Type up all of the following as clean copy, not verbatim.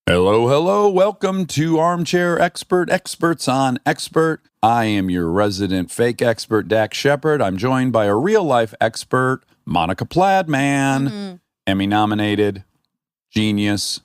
Hello, hello. Welcome to Armchair Expert, Experts on Expert. I am your resident fake expert, Dax Shepard. I'm joined by a real-life expert, Monica Pladman, Emmy-nominated, genius,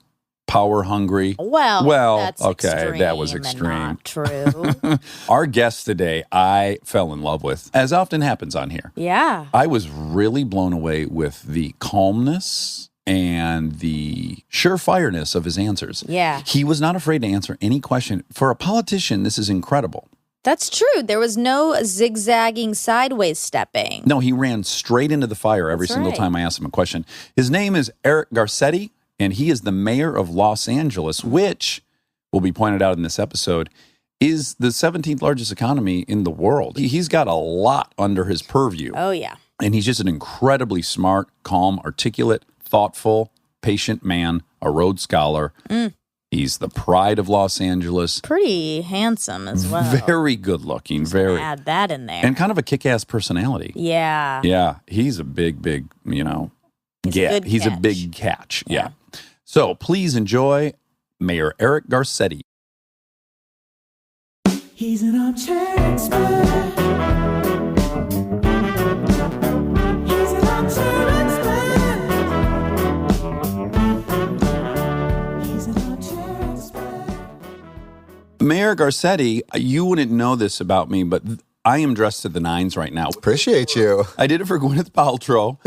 power-hungry. Well, that's okay, extreme that was extreme. And not true. Our guest today, I fell in love with, as often happens on here. Yeah. I was really blown away with the calmness and the surefireness of his answers. Yeah. He was not afraid to answer any question. For a politician, this is incredible. That's true. There was no zigzagging, sideways stepping. No, he ran straight into the fire every single time I asked him a question. His name is Eric Garcetti, and he is the mayor of Los Angeles, which will be pointed out in this episode, is the 17th largest economy in the world. He's got a lot under his purview. Oh, yeah. And he's just an incredibly smart, calm, articulate, thoughtful, patient man, a Rhodes Scholar. He's the pride of Los Angeles. Pretty handsome as well. Very good looking. Very. Add that in there. And kind of a kick-ass personality. Yeah. Yeah. He's a big, He's a big catch. Yeah. So please enjoy Mayor Eric Garcetti. He's an armchair expert. He's an armchair expert. He's an armchair expert. Mayor Garcetti, you wouldn't know this about me, but I am dressed to the nines right now. Appreciate you. I did it for Gwyneth Paltrow,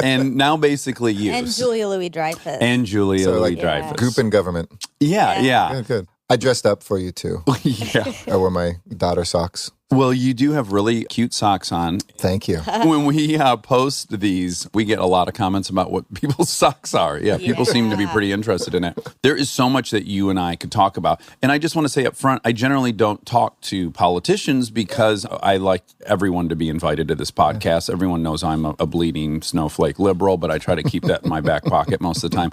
and now basically you. And Julia Louis-Dreyfus. And Julia So like Louis-Dreyfus. group in government. Yeah. Good. I dressed up for you too. Yeah. I wore my daughter socks. Well, you do have really cute socks on. Thank you. When we post these, we get a lot of comments about what people's socks are. Yeah, people seem to be pretty interested in it. There is so much that you and I could talk about. And I just want to say up front, I generally don't talk to politicians because I like everyone to be invited to this podcast. Everyone knows I'm a bleeding snowflake liberal, but I try to keep that in my back pocket most of the time.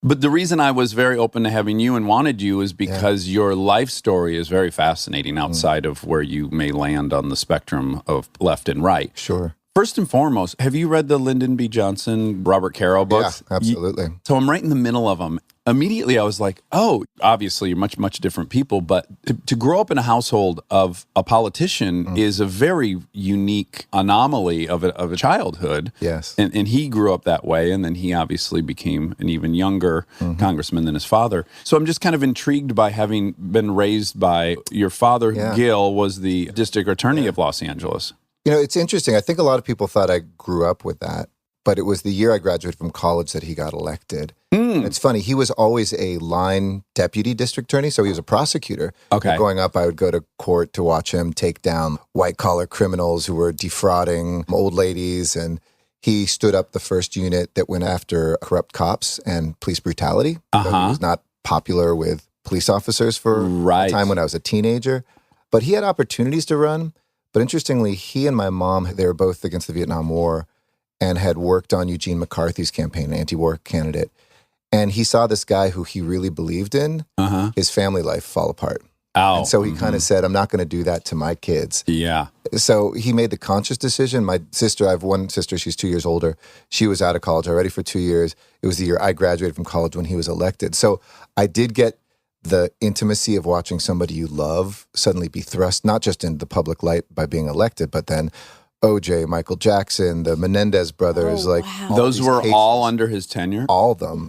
But the reason I was very open to having you and wanted you is because your life story is very fascinating outside of where you may land on the spectrum of left and right. Sure. First and foremost, have you read the Lyndon B. Johnson, Robert Caro books? Yeah, absolutely. So I'm right in the middle of them. Immediately, I was like, oh, obviously, you're much, much different people. But to grow up in a household of a politician is a very unique anomaly of a childhood. Yes. And he grew up that way. And then he obviously became an even younger congressman than his father. So I'm just kind of intrigued by having been raised by your father, Gil, was the district attorney of Los Angeles. You know, it's interesting. I think a lot of people thought I grew up with that, but it was the year I graduated from college that he got elected. It's funny. He was always a line deputy district attorney, so he was a prosecutor. Okay. Growing up, I would go to court to watch him take down white-collar criminals who were defrauding old ladies, and he stood up the first unit that went after corrupt cops and police brutality. So he was not popular with police officers for a time when I was a teenager, but he had opportunities to run. But interestingly, he and my mom, they were both against the Vietnam War and had worked on Eugene McCarthy's campaign, an anti-war candidate. And he saw this guy who he really believed in, his family life fall apart. And so he kind of said, I'm not going to do that to my kids. Yeah. So he made the conscious decision. My sister, I have one sister, she's 2 years older. She was out of college already for 2 years. It was the year I graduated from college when he was elected. So I did get the intimacy of watching somebody you love suddenly be thrust, not just into the public light by being elected, but then OJ, Michael Jackson, the Menendez brothers, Those were all under his tenure? All of them.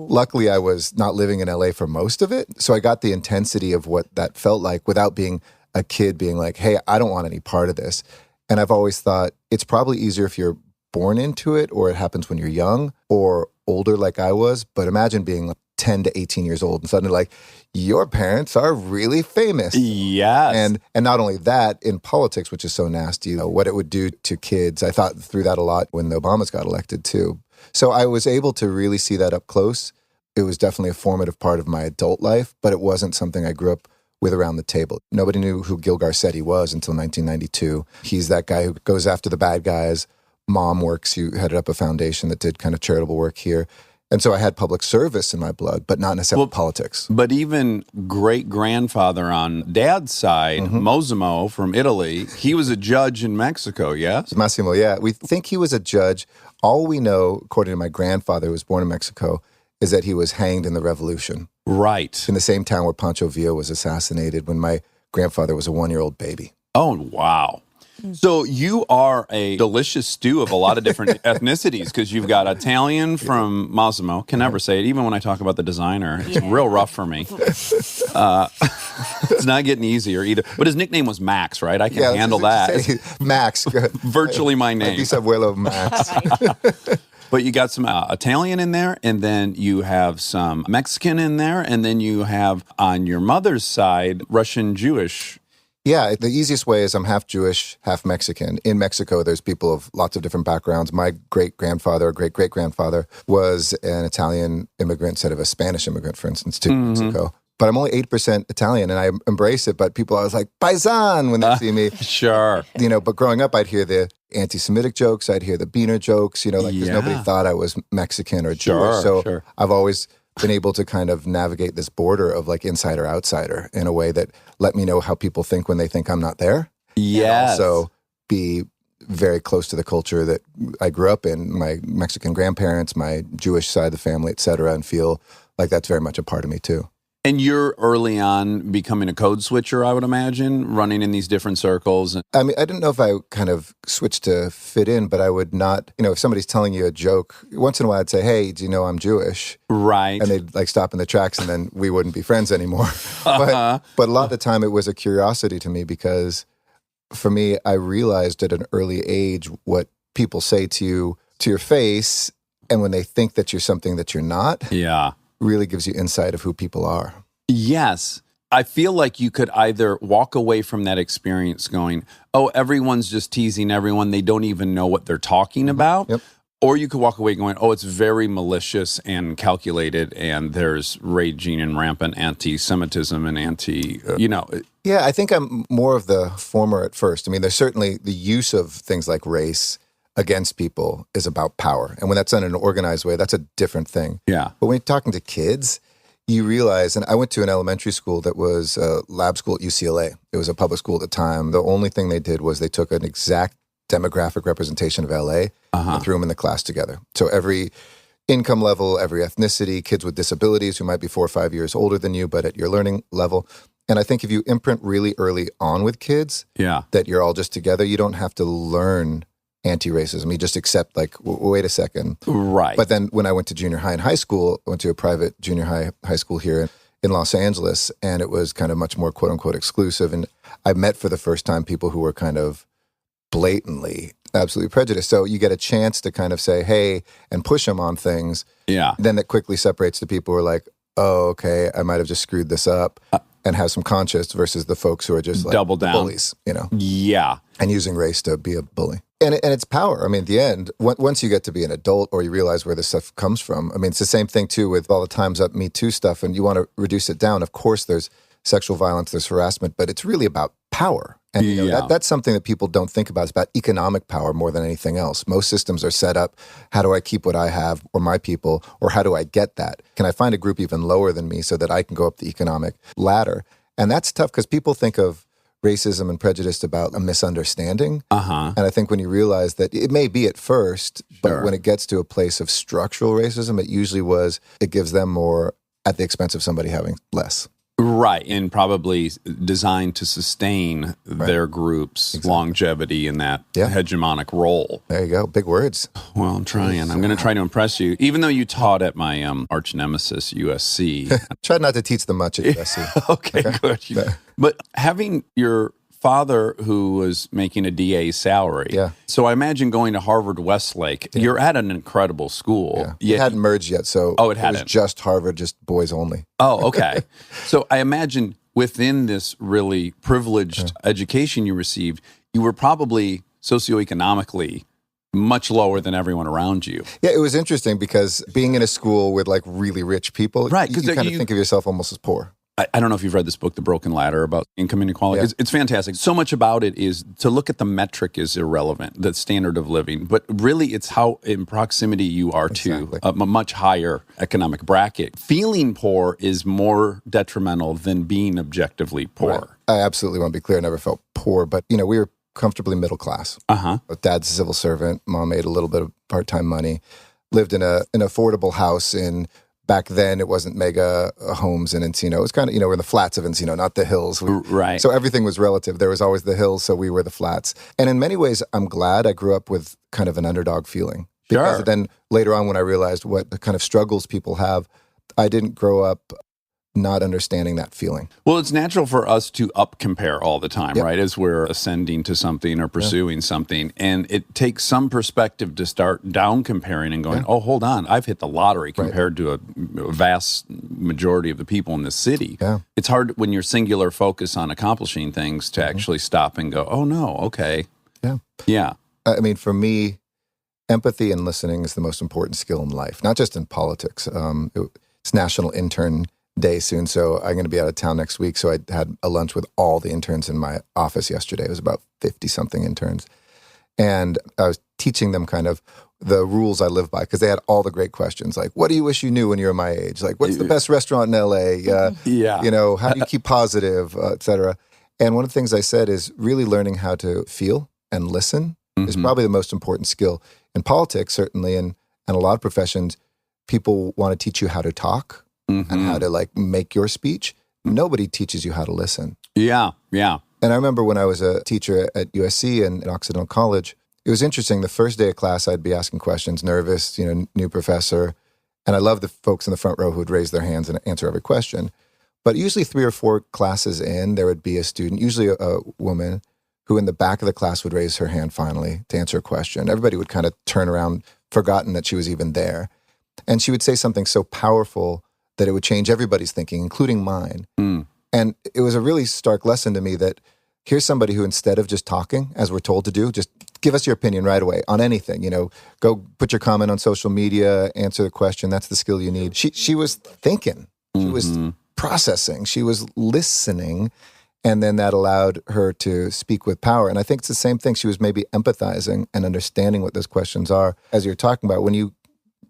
Luckily, I was not living in LA for most of it. So I got the intensity of what that felt like without being a kid being like, hey, I don't want any part of this. And I've always thought it's probably easier if you're born into it or it happens when you're young or older like I was. But imagine being like 10 to 18 years old and suddenly like, your parents are really famous. Yes. And not only that, in politics, which is so nasty, what it would do to kids. I thought through that a lot when the Obamas got elected too. So I was able to really see that up close. It was definitely a formative part of my adult life, but it wasn't something I grew up with around the table. Nobody knew who Gil Garcetti was until 1992. He's that guy who goes after the bad guys. Mom works, you headed up a foundation that did kind of charitable work here. And so I had public service in my blood, but not necessarily politics. But even great-grandfather on dad's side, Mosimo from Italy, he was a judge in Mexico, yes? Massimo, yeah. We think he was a judge. All we know, according to my grandfather who was born in Mexico, is that he was hanged in the Revolution Right. in the same town where Pancho Villa was assassinated when my grandfather was a 1-year-old baby. Oh, wow. So you are a delicious stew of a lot of different ethnicities because you've got Italian from Massimo. Can never say it. Even when I talk about the designer, it's real rough for me. It's not getting easier either. But his nickname was Max, right? I can handle that. Max. Virtually my name. Bis abuelo Max. But you got some Italian in there, and then you have some Mexican in there, and then you have on your mother's side Russian Jewish. Yeah, the easiest way is I'm half Jewish, half Mexican. In Mexico, there's people of lots of different backgrounds. My great-grandfather or great-great-grandfather was an Italian immigrant instead of a Spanish immigrant, for instance, to Mexico. But I'm only 8% Italian, and I embrace it. But people always like, paisan, when they see me. Sure. But growing up, I'd hear the anti-Semitic jokes. I'd hear the Beaner jokes, because nobody thought I was Mexican or Jewish. So I've always been able to kind of navigate this border of like insider outsider in a way that let me know how people think when they think I'm not there. Yes. And also be very close to the culture that I grew up in, my Mexican grandparents, my Jewish side of the family, et cetera, and feel like that's very much a part of me too. And you're early on becoming a code switcher, I would imagine, running in these different circles. I mean, I didn't know if I kind of switched to fit in, but I would not, if somebody's telling you a joke, once in a while I'd say, hey, do you know I'm Jewish? Right. And they'd like stop in the tracks and then we wouldn't be friends anymore. But a lot of the time it was a curiosity to me because for me, I realized at an early age what people say to you, to your face, and when they think that you're something that you're not. Yeah. Really gives you insight of who people are. Yes. I feel like you could either walk away from that experience going, oh, everyone's just teasing everyone. They don't even know what they're talking about. Yep. Or you could walk away going, oh, it's very malicious and calculated, and there's raging and rampant anti-Semitism and Yeah, I think I'm more of the former at first. I mean, there's certainly the use of things like race against people is about power. And when that's done in an organized way, that's a different thing. Yeah. But when you're talking to kids, you realize, and I went to an elementary school that was a lab school at UCLA. It was a public school at the time. The only thing they did was they took an exact demographic representation of LA and threw them in the class together. So every income level, every ethnicity, kids with disabilities who might be 4 or 5 years older than you, but at your learning level. And I think if you imprint really early on with kids that you're all just together, you don't have to learn anti-racism. You just accept like, wait a second. Right. But then when I went to junior high and high school, I went to a private junior high school here in Los Angeles, and it was kind of much more quote unquote exclusive. And I met for the first time people who were kind of blatantly, absolutely prejudiced. So you get a chance to kind of say, hey, and push them on things. Yeah. Then that quickly separates the people who are like, oh, okay, I might have just screwed this up. And have some conscience versus the folks who are just like double down bullies, Yeah. And using race to be a bully. And it's power. I mean, at the end, once you get to be an adult or you realize where this stuff comes from, I mean, it's the same thing too with all the Time's Up Me Too stuff, and you want to reduce it down. Of course, there's sexual violence, there's harassment, but it's really about power. And that's something that people don't think about. It's about economic power more than anything else. Most systems are set up, how do I keep what I have or my people, or how do I get that? Can I find a group even lower than me so that I can go up the economic ladder? And that's tough because people think of racism and prejudice about a misunderstanding. And I think when you realize that it may be at first, but when it gets to a place of structural racism, it usually it gives them more at the expense of somebody having less. Right, and probably designed to sustain their group's longevity in that hegemonic role. There you go, big words. Well, I'm trying. I'm going to try to impress you. Even though you taught at my arch nemesis, USC. Tried not to teach them much at USC. Okay, good. But having your father who was making a DA salary. Yeah. So I imagine going to Harvard Westlake. Yeah. You're at an incredible school. Yeah. It hadn't merged yet, so it was just Harvard, just boys only. Oh, okay. So I imagine within this really privileged education you received, you were probably socioeconomically much lower than everyone around you. Yeah, it was interesting because being in a school with like really rich people, right? You kind of think of yourself almost as poor. I don't know if you've read this book, The Broken Ladder, about income inequality. Yeah. It's fantastic. So much about it is to look at the metric is irrelevant, the standard of living. But really, it's how in proximity you are to a much higher economic bracket. Feeling poor is more detrimental than being objectively poor. Right. I absolutely want to be clear. I never felt poor, but we were comfortably middle class. Dad's a civil servant. Mom made a little bit of part-time money. Lived in an affordable house in back then it wasn't mega homes in Encino. It was kind of, we're in the flats of Encino, not the hills. Right. So everything was relative. There was always the hills, so we were the flats. And in many ways, I'm glad I grew up with kind of an underdog feeling. Because Sure. then later on when I realized what the kind of struggles people have, I didn't grow up not understanding that feeling. Well, it's natural for us to up compare all the time, Yep. right? As we're ascending to something or pursuing something. And it takes some perspective to start down comparing and going, oh, hold on, I've hit the lottery compared to a vast majority of the people in this city. Yeah. It's hard when you're singular focus on accomplishing things to actually stop and go, oh, no, okay. Yeah. Yeah. I mean, for me, empathy and listening is the most important skill in life, not just in politics. It's National Intern Day soon, so I'm going to be out of town next week. So I had a lunch with all the interns in my office yesterday. It was about 50-something interns. And I was teaching them kind of the rules I live by because they had all the great questions like, what do you wish you knew when you were my age? Like, what's the best restaurant in LA? Yeah. How do you keep positive, et cetera? And one of the things I said is really learning how to feel and listen is probably the most important skill. In politics, certainly, and a lot of professions, people want to teach you how to talk and how to like make your speech. Nobody teaches you how to listen. Yeah. Yeah. And I remember when I was a teacher at USC and at Occidental College, it was interesting. The first day of class, I'd be asking questions, nervous, new professor. And I love the folks in the front row who would raise their hands and answer every question. But usually 3 or 4 classes in, there would be a student, usually a woman, who in the back of the class would raise her hand finally to answer a question. Everybody would kind of turn around, forgotten that she was even there. And she would say something so powerful that it would change everybody's thinking, including mine. And it was a really stark lesson to me that here's somebody who, instead of just talking, as we're told to do, just give us your opinion right away on anything. Go put your comment on social media, answer the question. That's the skill you need. She was thinking. She was processing. She was listening. And then that allowed her to speak with power. And I think it's the same thing. She was maybe empathizing and understanding what those questions are. As you're talking about, when you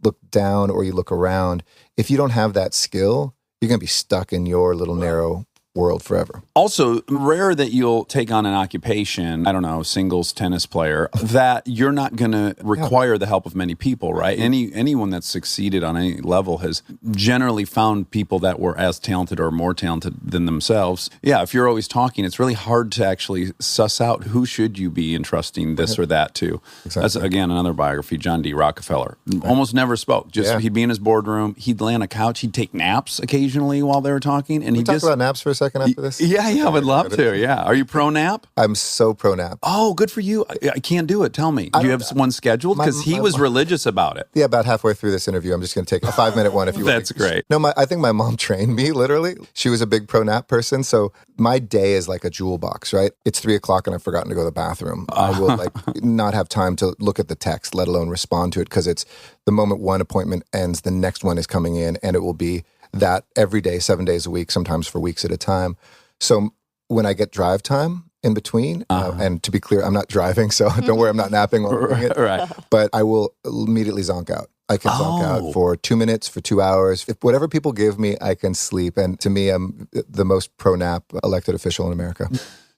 look down or you look around, if you don't have that skill, you're going to be stuck in your little narrow world forever. Also, rare that you'll take on an occupation, I don't know, singles tennis player, that you're not going to require the help of many people, right? Anyone that's succeeded on any level has generally found people that were as talented or more talented than themselves. Yeah, if you're always talking, it's really hard to actually suss out who should you be entrusting this or that to. Exactly. That's, again, another biography, John D. Rockefeller. Almost never spoke. He'd be in his boardroom, he'd lay on a couch, he'd take naps occasionally while they were talking. And Can we talk about naps for a second after this? Yeah, I would love to. Yeah. Are you pro nap? I'm so pro nap. Oh, good for you. I can't do it. Tell me. Do you have one scheduled? Because he was religious about it. Yeah, about halfway through this interview, I'm just going to take a 5-minute one if you want. That's great. No, I think my mom trained me, literally. She was a big pro nap person. So my day is like a jewel box, right? It's 3:00 and I've forgotten to go to the bathroom. I will not have time to look at the text, let alone respond to it, because it's the moment one appointment ends, the next one is coming in, and it will be that every day, 7 days a week, sometimes for weeks at a time. So when I get drive time in between, and to be clear, I'm not driving, so don't worry, I'm not napping while I'm doing it. Right. But I will immediately zonk out. I can zonk out for 2 minutes, for 2 hours. If whatever people give me, I can sleep. And to me, I'm the most pro-nap elected official in America.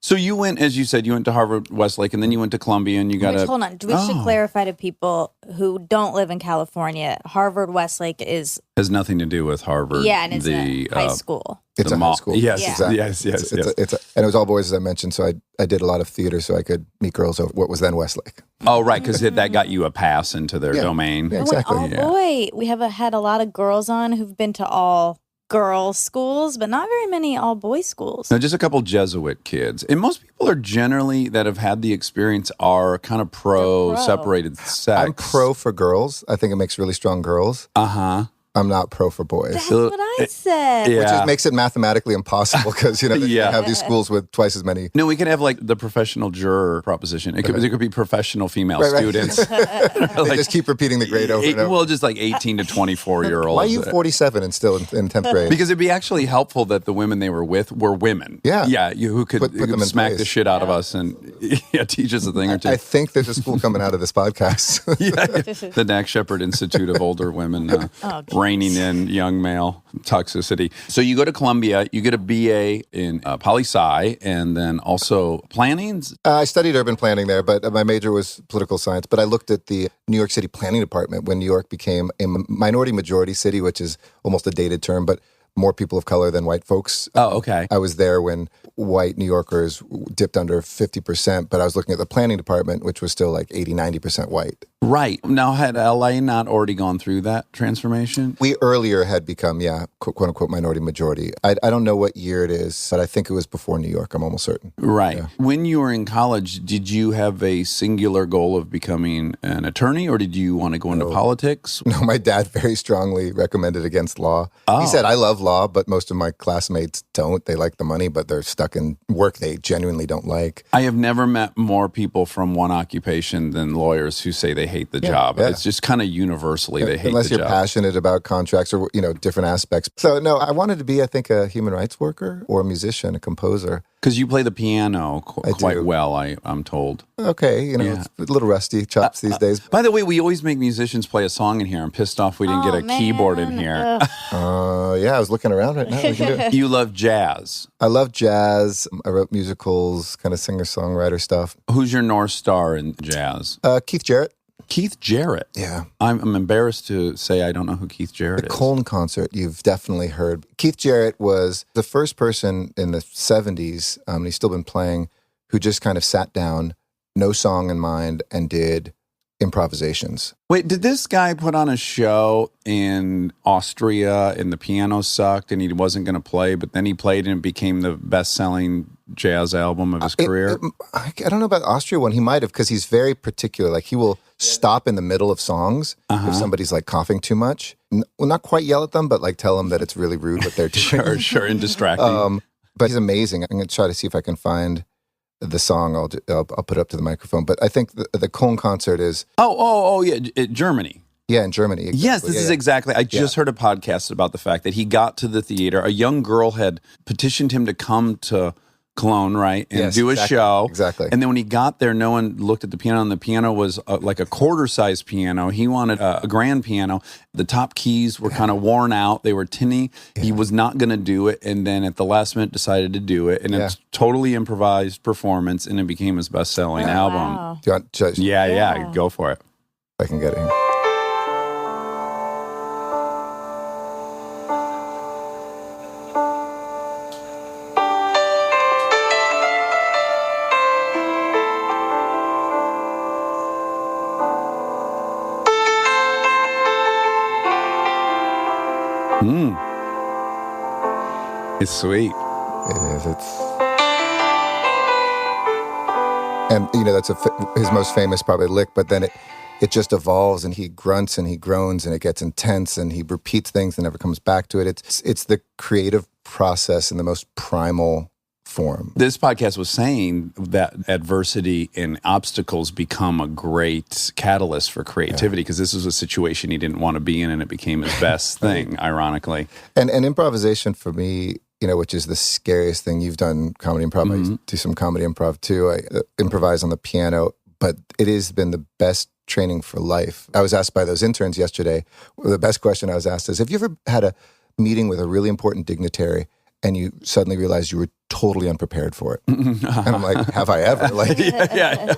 So you went, as you said, you went to Harvard Westlake, and then you went to Columbia, and you got Hold on. We should clarify to people who don't live in California, Harvard Westlake is... has nothing to do with Harvard. Yeah, and it's a high school. It's a high school. Yes, Yeah. exactly. Exactly. Yes. And it was all boys, as I mentioned, so I did a lot of theater so I could meet girls over what was then Westlake. Oh, right, because that got you a pass into their domain. Yeah, exactly. Boy, we have had a lot of girls on who've been to all girls schools, but not very many all boys schools. No, just a couple Jesuit kids. And most people are generally, that have had the experience, are kind of pro separated sex. I'm pro for girls. I think it makes really strong girls. I'm not pro for boys. That's what I said. Yeah. Which just makes it mathematically impossible because, they have these schools with twice as many. No, we could have like the professional juror proposition. It could be professional female students. They just keep repeating the grade over and over. Well, just like 18 to 24-year-olds. Why are you 47 and still in 10th grade? Because it'd be actually helpful that the women they were with were women. Yeah. Yeah, who could Put them in smack place. the shit out of us and teach us a thing or two. I think there's a school coming out of this podcast. The Dax Shepard Institute of Older Women reining in young male toxicity. So you go to Columbia, you get a BA in poli-sci, and then also planning. I studied urban planning there, but my major was political science. But I looked at the New York City Planning Department when New York became a minority majority city, which is almost a dated term, but more people of color than white folks. Oh, okay. I was there when white New Yorkers dipped under 50%, but I was looking at the planning department, which was still like 80, 90% white. Right. Now, had LA not already gone through that transformation? We earlier had become, quote unquote, minority majority. I don't know what year it is, but I think it was before New York. I'm almost certain. Right. Yeah. When you were in college, did you have a singular goal of becoming an attorney, or did you want to go into politics? No, my dad very strongly recommended against law. Oh. He said, I love law, but most of my classmates don't. They like the money, but they're stuck in work they genuinely don't like. I have never met more people from one occupation than lawyers who say they hate the job. Yeah. It's just kind of universally they hate Unless the you're job. passionate about contracts or, different aspects. So, no, I wanted to be, I think, a human rights worker or a musician, a composer. Because you play the piano quite do. well, I'm told. Okay, it's a little rusty chops these days. By the way, we always make musicians play a song in here. I'm pissed off we didn't get a keyboard in here. Yeah, I was looking around right now. We can do it. You love jazz. I love jazz. I wrote musicals, kind of singer-songwriter stuff. Who's your North Star in jazz? Keith Jarrett. Keith Jarrett. Yeah. I'm embarrassed to say I don't know who Keith Jarrett is. The Colne concert, you've definitely heard. Keith Jarrett was the first person in the 70s, and he's still been playing, who just kind of sat down, no song in mind, and did improvisations. Wait, did this guy put on a show in Austria and the piano sucked and he wasn't going to play, but then he played and it became the best-selling jazz album of his career? I don't know about the Austria one. He might have, because he's very particular. Like, he will stop in the middle of songs if somebody's like coughing too much. Well, not quite yell at them, but like tell them that it's really rude what they're doing. Sure, and distracting. But he's amazing. I'm going to try to see if I can find the song. I'll put it up to the microphone. But I think the Colne concert is... Oh, yeah, Germany. Yeah, in Germany. Exactly. Yes, this is exactly. I just heard a podcast about the fact that he got to the theater. A young girl had petitioned him to come to Cologne, right, and do a show. Exactly. And then when he got there, no one looked at the piano, and the piano was like a quarter-size piano. He wanted a grand piano. The top keys were kind of worn out. They were tinny. Yeah. He was not going to do it, and then at the last minute decided to do it. And it's totally improvised performance, and it became his best-selling album. Wow. Do you want to Yeah, go for it. I can get it here. It's sweet. It is. And that's his most famous probably lick. But then it just evolves, and he grunts and he groans, and it gets intense, and he repeats things and never comes back to it. It's the creative process in the most primal form. This podcast was saying that adversity and obstacles become a great catalyst for creativity, because this was a situation he didn't want to be in, and it became his best thing, ironically. And improvisation for me, which is the scariest thing. You've done comedy improv. I used to do some comedy improv too. I improvise on the piano, but it has been the best training for life. I was asked by those interns yesterday, the best question I was asked is, have you ever had a meeting with a really important dignitary and you suddenly realized you were totally unprepared for it? And I'm like, have I ever? Like, yeah.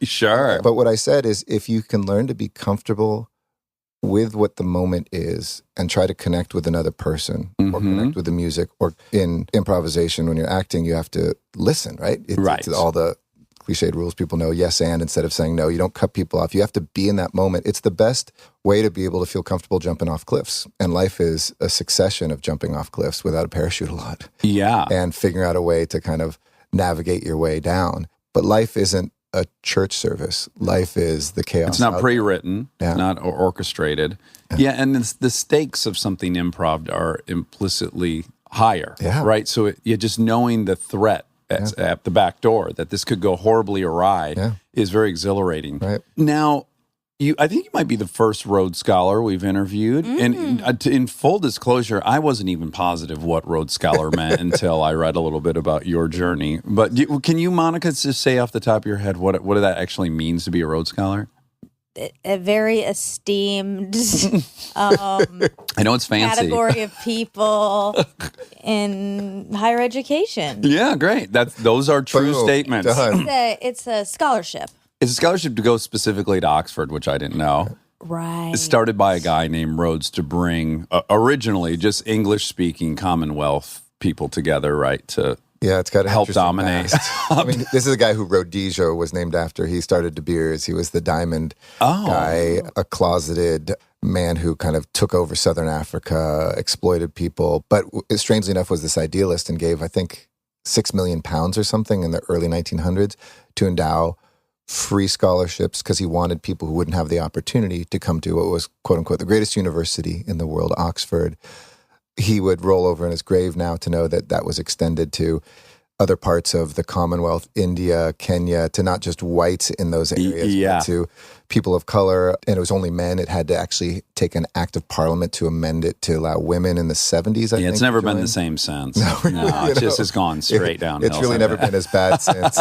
Sure. But what I said is, if you can learn to be comfortable with what the moment is and try to connect with another person or connect with the music, or in improvisation, when you're acting, you have to listen, right? It's all the cliched rules people know, yes and, instead of saying no. You don't cut people off. You have to be in that moment. It's the best way to be able to feel comfortable jumping off cliffs. And life is a succession of jumping off cliffs without a parachute a lot. Yeah. And figuring out a way to kind of navigate your way down. But life isn't a church service. Life is the chaos. It's not pre-written, not orchestrated. Yeah, and the stakes of something improv are implicitly higher, right? So just knowing the threat at the back door, that this could go horribly awry, is very exhilarating. Right. Now, I think you might be the first Rhodes Scholar we've interviewed. And in full disclosure, I wasn't even positive what Rhodes Scholar meant until I read a little bit about your journey. But can you, Monica, just say off the top of your head what that actually means to be a Rhodes Scholar? a very esteemed I know it's fancy. category of people in higher education. Yeah, great. Those are true Boom. statements. Done. It's a scholarship. It's a scholarship to go specifically to Oxford, which I didn't know. Right. It's started by a guy named Rhodes to bring originally just English-speaking Commonwealth people together, right? To Yeah, it's got to help dominate. I mean, this is a guy who Rhodesia was named after. He started De Beers. He was the diamond guy, a closeted man who kind of took over Southern Africa, exploited people, but strangely enough was this idealist and gave, I think, £6 million or something in the early 1900s to endow free scholarships because he wanted people who wouldn't have the opportunity to come to what was, quote unquote, the greatest university in the world, Oxford. He would roll over in his grave now to know that that was extended to other parts of the Commonwealth, India, Kenya, to not just whites in those areas, but to people of color. And it was only men. It had to actually take an act of parliament to amend it to allow women in the 70s, I think. It's never to been join. the same since. No, it just has gone straight downhill. It's really never been as bad since.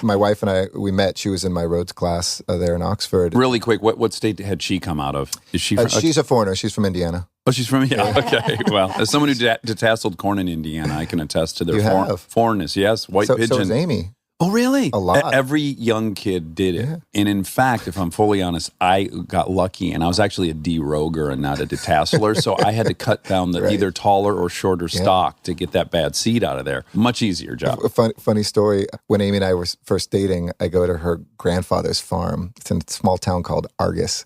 My wife and I, we met. She was in my Rhodes class there in Oxford. Really quick, what state had she come out of? Is she from? She's a foreigner. She's from Indiana. Oh, she's from Okay, well, as someone who detasseled corn in Indiana, I can attest to their You have. foreignness. Yes, white So pigeon. is Amy. Oh, really? A lot. Every young kid did it. Yeah. And in fact, if I'm fully honest, I got lucky, and I was actually a deroger and not a detasseler, so I had to cut down the either taller or shorter stalk to get that bad seed out of there. Much easier job. A funny story. When Amy and I were first dating, I go to her grandfather's farm. It's in a small town called Argus,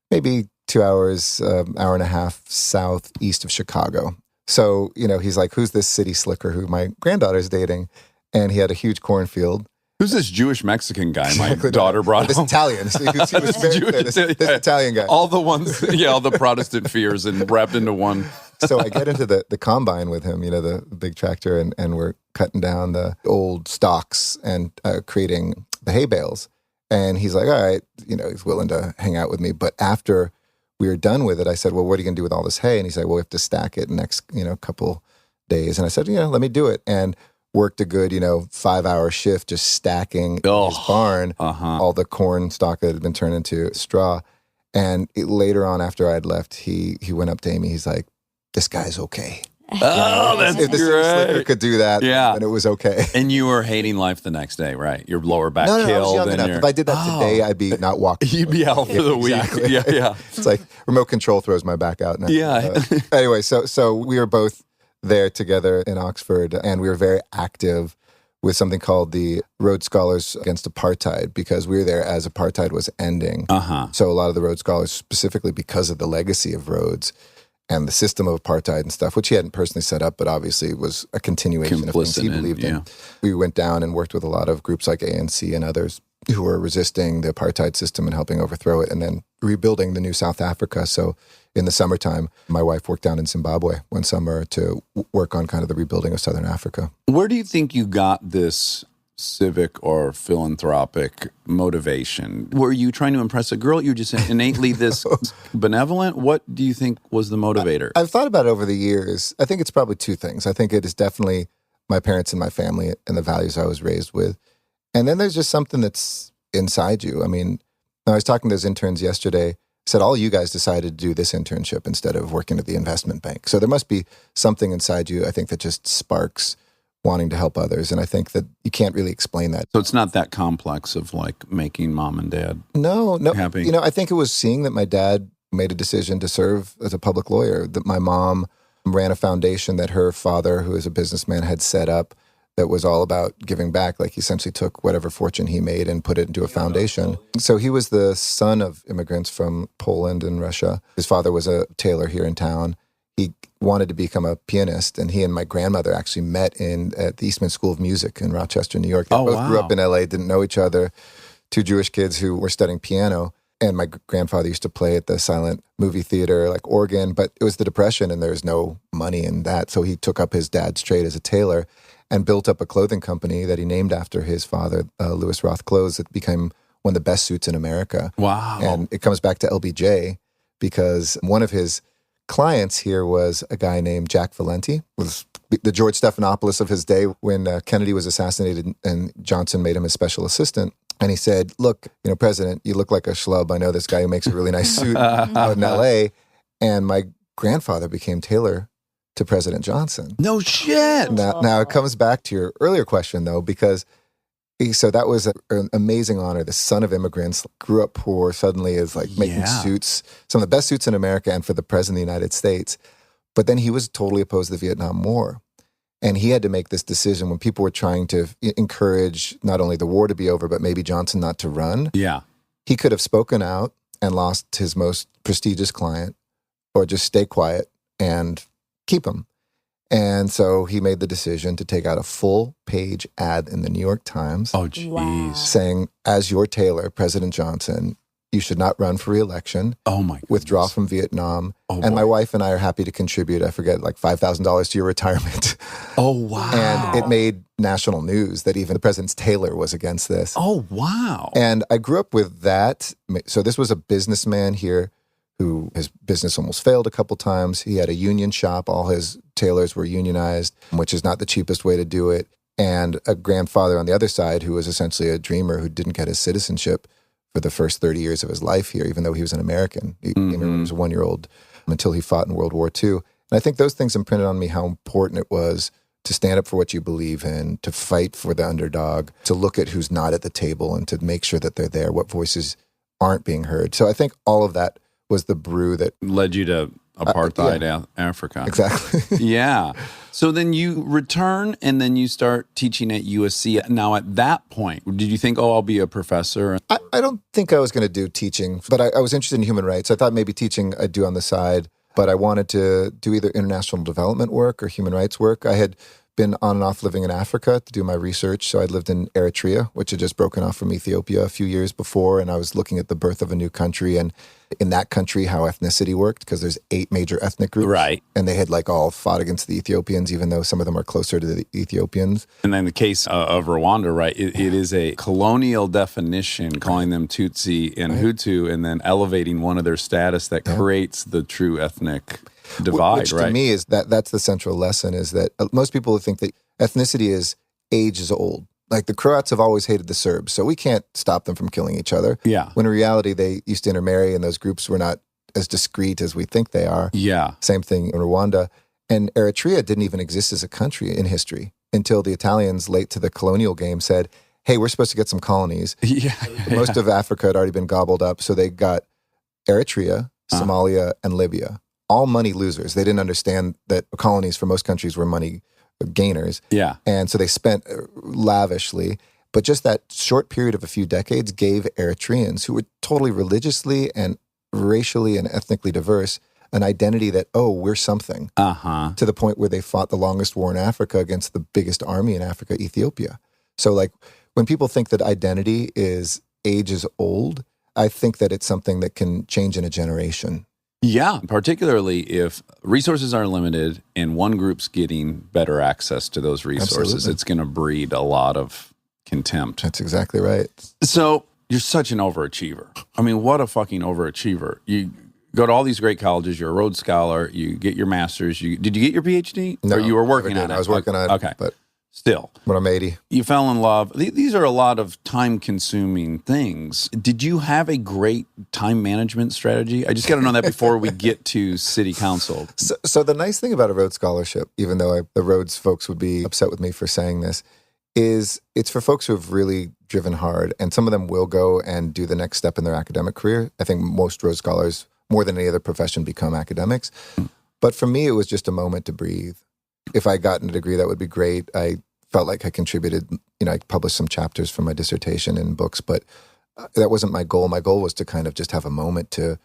maybe 2 hours, hour and a half southeast of Chicago. So, he's like, who's this city slicker who my granddaughter's dating? And he had a huge cornfield. Who's this Jewish-Mexican guy my daughter brought This home? Italian. He was very clear. This Italian guy. All the ones, all the Protestant fears and wrapped into one. So I get into the combine with him, the big tractor, and we're cutting down the old stalks and creating the hay bales. And he's like, all right, he's willing to hang out with me. But after we were done with it, I said, well, what are you going to do with all this hay? And he said, well, we have to stack it next, couple days. And I said, let me do it. And worked a good, 5-hour shift just stacking in his barn all the corn stalk that had been turned into straw. And later on, after I'd left, he went up to Amy. He's like, this guy's okay. Oh, that's If the city slicker great. could do that, then it was okay. And you were hating life the next day, right? Your lower back No, I was killed. young enough. If I did that today, I'd be not walking. You'd be out for the Exactly. week. Yeah. It's like remote control throws my back out now. Yeah. Anyway, so we were both there together in Oxford, and we were very active with something called the Rhodes Scholars Against Apartheid, because we were there as apartheid was ending. So a lot of the Rhodes Scholars, specifically because of the legacy of Rhodes and the system of apartheid and stuff, which he hadn't personally set up, but obviously was a continuation of things he believed in. We went down and worked with a lot of groups like ANC and others who were resisting the apartheid system and helping overthrow it, and then rebuilding the new South Africa. So in the summertime, my wife worked down in Zimbabwe one summer to work on kind of the rebuilding of Southern Africa. Where do you think you got this civic or philanthropic motivation? Were you trying to impress a girl? You're just innately this benevolent? What do you think was the motivator? I've thought about it over the years. I think it's probably two things. I think it is definitely my parents and my family and the values I was raised with. And then there's just something that's inside you. I mean, I was talking to those interns yesterday. Said all you guys decided to do this internship instead of working at the investment bank. So there must be something inside you, I think, that just sparks wanting to help others. And I think that you can't really explain that. So it's not that complex of like making mom and dad No. happy. I think it was seeing that my dad made a decision to serve as a public lawyer, that my mom ran a foundation that her father, who is a businessman, had set up that was all about giving back. Like he essentially took whatever fortune he made and put it into a foundation. So he was the son of immigrants from Poland and Russia. His father was a tailor here in town. He wanted to become a pianist, and he and my grandmother actually met at the Eastman School of Music in Rochester, New York. They both grew up in LA, didn't know each other. Two Jewish kids who were studying piano. And my grandfather used to play at the silent movie theater, like organ, but it was the Depression and there was no money in that. So he took up his dad's trade as a tailor and built up a clothing company that he named after his father, Louis Roth Clothes, that became one of the best suits in America. Wow. And it comes back to LBJ because one of his clients here was a guy named Jack Valenti, was the George Stephanopoulos of his day when Kennedy was assassinated and Johnson made him his special assistant. And he said, look, President, you look like a schlub. I know this guy who makes a really nice suit out in L.A. And my grandfather became tailor to President Johnson. No shit. Now it comes back to your earlier question, though, because so that was an amazing honor. The son of immigrants, grew up poor, suddenly is like making suits, some of the best suits in America and for the President of the United States. But then he was totally opposed to the Vietnam War. And he had to make this decision when people were trying to encourage not only the war to be over, but maybe Johnson not to run. Yeah. He could have spoken out and lost his most prestigious client, or just stay quiet and keep him. And so he made the decision to take out a full-page ad in the New York Times. Oh, jeez. Saying, as your tailor, President Johnson, you should not run for re-election. Oh, my goodness. Withdraw from Vietnam. Oh, and my wife and I are happy to contribute, I forget, like $5,000 to your retirement. Oh, wow. And it made national news that even the president's tailor was against this. Oh, wow. And I grew up with that. So this was a businessman here who his business almost failed a couple times. He had a union shop. All his tailors were unionized, which is not the cheapest way to do it. And a grandfather on the other side who was essentially a dreamer who didn't get his citizenship for the first 30 years of his life here, even though he was an American. He came here when he was a 1-year-old until he fought in World War II. And I think those things imprinted on me how important it was to stand up for what you believe in, to fight for the underdog, to look at who's not at the table and to make sure that they're there, what voices aren't being heard. So I think all of that was the brew that led you to apartheid Africa. Exactly. Yeah. So then you return and then you start teaching at USC. Now at that point, did you think, I'll be a professor? I don't think I was going to do teaching, but I was interested in human rights. I thought maybe teaching I'd do on the side, but I wanted to do either international development work or human rights work. I had been on and off living in Africa to do my research. So I'd lived in Eritrea, which had just broken off from Ethiopia a few years before. And I was looking at the birth of a new country and in that country, how ethnicity worked, because there's 8 major ethnic groups. Right. And they had like all fought against the Ethiopians, even though some of them are closer to the Ethiopians. And then the case of Rwanda, right? It is a colonial definition, calling them Tutsi and Hutu, and then elevating one of their status that creates the true ethnic divide, Which right? to me is that's the central lesson, is that most people think that ethnicity is age is old. Like the Croats have always hated the Serbs, so we can't stop them from killing each other. Yeah. When in reality, they used to intermarry and those groups were not as discreet as we think they are. Yeah. Same thing in Rwanda. And Eritrea didn't even exist as a country in history until the Italians, late to the colonial game, said, hey, we're supposed to get some colonies. Yeah. Most of Africa had already been gobbled up, so they got Eritrea, Somalia, and Libya. All money losers. They didn't understand that colonies for most countries were money gainers. Yeah. And so they spent lavishly. But just that short period of a few decades gave Eritreans, who were totally religiously and racially and ethnically diverse, an identity that, we're something. Uh-huh. To the point where they fought the longest war in Africa against the biggest army in Africa, Ethiopia. So like when people think that identity is age is old, I think that it's something that can change in a generation. Yeah, particularly if resources are limited and one group's getting better access to those resources, Absolutely. It's going to breed a lot of contempt. That's exactly right. So you're such an overachiever. I mean, what a fucking overachiever. You go to all these great colleges, you're a Rhodes Scholar, you get your master's. Did you get your PhD? No, or you were working never on did. it? I was working on it. Okay. But still. when I'm 80. You fell in love. These are a lot of time-consuming things. Did you have a great time management strategy? I just got to know that before we get to city council. So the nice thing about a Rhodes Scholarship, even though the Rhodes folks would be upset with me for saying this, is it's for folks who have really driven hard. And some of them will go and do the next step in their academic career. I think most Rhodes Scholars, more than any other profession, become academics. But for me, it was just a moment to breathe. If I gotten a degree, that would be great. I felt like I contributed, I published some chapters from my dissertation in books, but that wasn't my goal. My goal was to kind of just have a moment to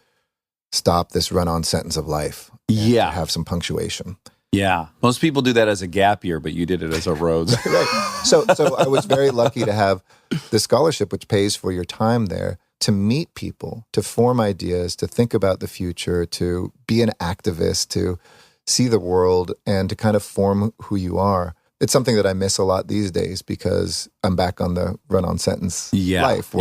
stop this run-on sentence of life. And Yeah. to have some punctuation. Yeah. Most people do that as a gap year, but you did it as a Rhodes. Right. So I was very lucky to have the scholarship, which pays for your time there, to meet people, to form ideas, to think about the future, to be an activist, to see the world, and to kind of form who you are. It's something that I miss a lot these days because I'm back on the run-on sentence life.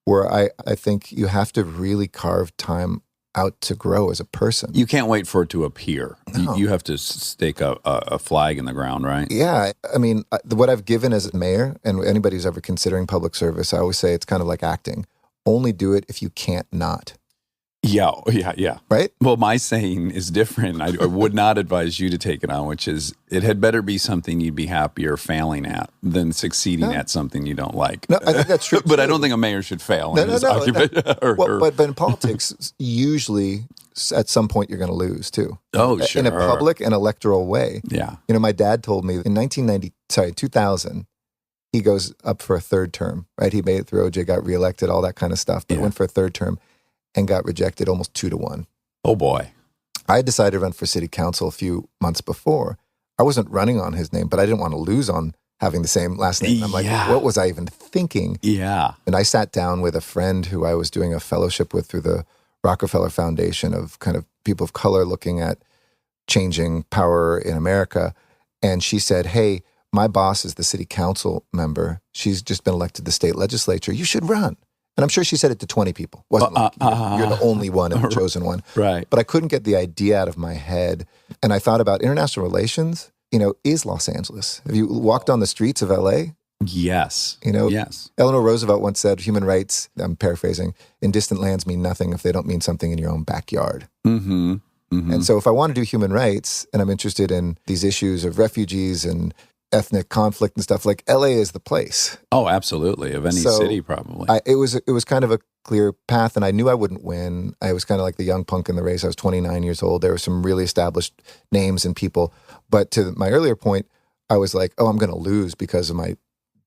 Where I think you have to really carve time out to grow as a person. You can't wait for it to appear. No. You have to stake a flag in the ground, right? Yeah. I mean, what I've given as mayor, and anybody who's ever considering public service, I always say it's kind of like acting. Only do it if you can't not. Yeah. Right? Well, my saying is different. I would not advise you to take it on, which is it had better be something you'd be happier failing at than succeeding at something you don't like. No, I think that's true. But I don't think a mayor should fail in his occupation. But in politics, usually at some point you're going to lose too. Oh, sure. In a public and electoral way. Yeah. You know, my dad told me in 2000, he goes up for a third term, right? He made it through OJ, got reelected, all that kind of stuff, but went for a third term and got rejected almost 2-1. Oh, boy. I had decided to run for city council a few months before. I wasn't running on his name, but I didn't want to lose on having the same last name. I'm like, what was I even thinking? Yeah. And I sat down with a friend who I was doing a fellowship with through the Rockefeller Foundation of kind of people of color looking at changing power in America. And she said, hey, my boss is the city council member. She's just been elected to the state legislature. You should run. And I'm sure she said it to 20 people. Wasn't like, you're the only one and the chosen one. Right. But I couldn't get the idea out of my head. And I thought about international relations, is Los Angeles. Have you walked on the streets of LA? Yes. Yes. Eleanor Roosevelt once said, human rights, I'm paraphrasing, in distant lands mean nothing if they don't mean something in your own backyard. Mm-hmm. Mm-hmm. And so if I want to do human rights and I'm interested in these issues of refugees and ethnic conflict and stuff, like LA is the place. Oh, absolutely. Of any city, probably. It was kind of a clear path, and I knew I wouldn't win. I was kind of like the young punk in the race. I was 29 years old. There were some really established names and people. But to my earlier point, I was like, oh, I'm going to lose because of my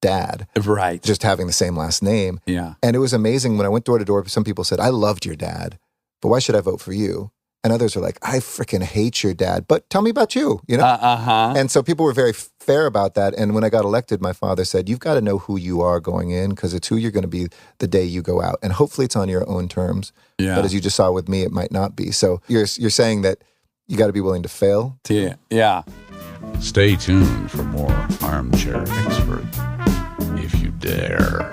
dad. Right. Just having the same last name. Yeah. And it was amazing when I went door to door. Some people said, I loved your dad, but why should I vote for you? And others are like, I freaking hate your dad, but tell me about you, And so people were very fair about that. And when I got elected, my father said, you've got to know who you are going in because it's who you're going to be the day you go out. And hopefully it's on your own terms. Yeah. But as you just saw with me, it might not be. So you're saying that you got to be willing to fail. Yeah. Stay tuned for more Armchair Expert, if you dare.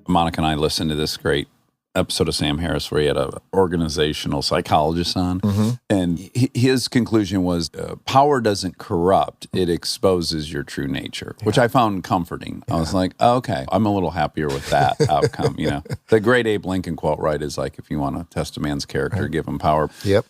Monica and I listened to this great episode of Sam Harris where he had an organizational psychologist on. Mm-hmm. And his conclusion was power doesn't corrupt, it exposes your true nature, which I found comforting. I was like, oh, okay, I'm a little happier with that outcome. The great Abe Lincoln quote, right, is like, if you want to test a man's character, give him power. Yep.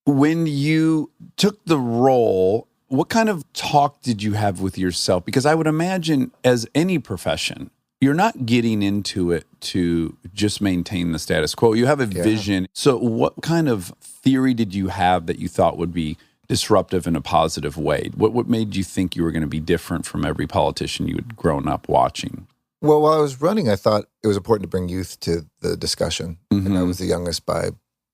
When you took the role, what kind of talk did you have with yourself? Because I would imagine, as any profession, you're not getting into it to just maintain the status quo. You have a vision. So what kind of theory did you have that you thought would be disruptive in a positive way? What made you think you were going to be different from every politician you had grown up watching? Well, while I was running, I thought it was important to bring youth to the discussion. Mm-hmm. And I was the youngest by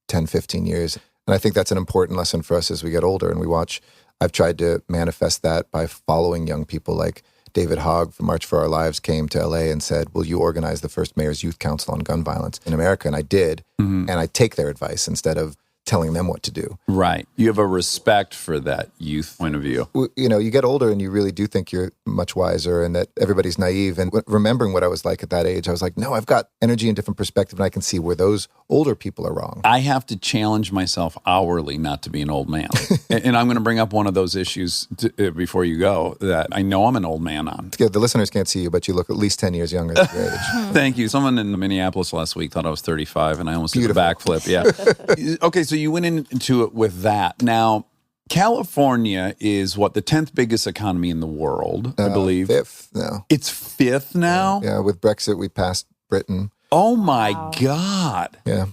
10, 15 years. And I think that's an important lesson for us as we get older and we watch. I've tried to manifest that by following young people like David Hogg from March for Our Lives came to LA and said, will you organize the first mayor's youth council on gun violence in America? And I did. Mm-hmm. And I take their advice instead of telling them what to do. Right. You have a respect for that youth point of view. You get older and you really do think you're much wiser and that everybody's naive. And remembering what I was like at that age, I was like, no, I've got energy and different perspective and I can see where those older people are wrong. I have to challenge myself hourly not to be an old man. And I'm going to bring up one of those issues before you go that I know I'm an old man on. The listeners can't see you, but you look at least 10 years younger than your age. Thank you. Someone in Minneapolis last week thought I was 35 and I almost did a backflip. Yeah. Okay, so you went into it with that. Now, California is the 10th biggest economy in the world, I believe. 5th now. It's 5th now? Yeah, with Brexit, we passed Britain. Oh my God. Yeah.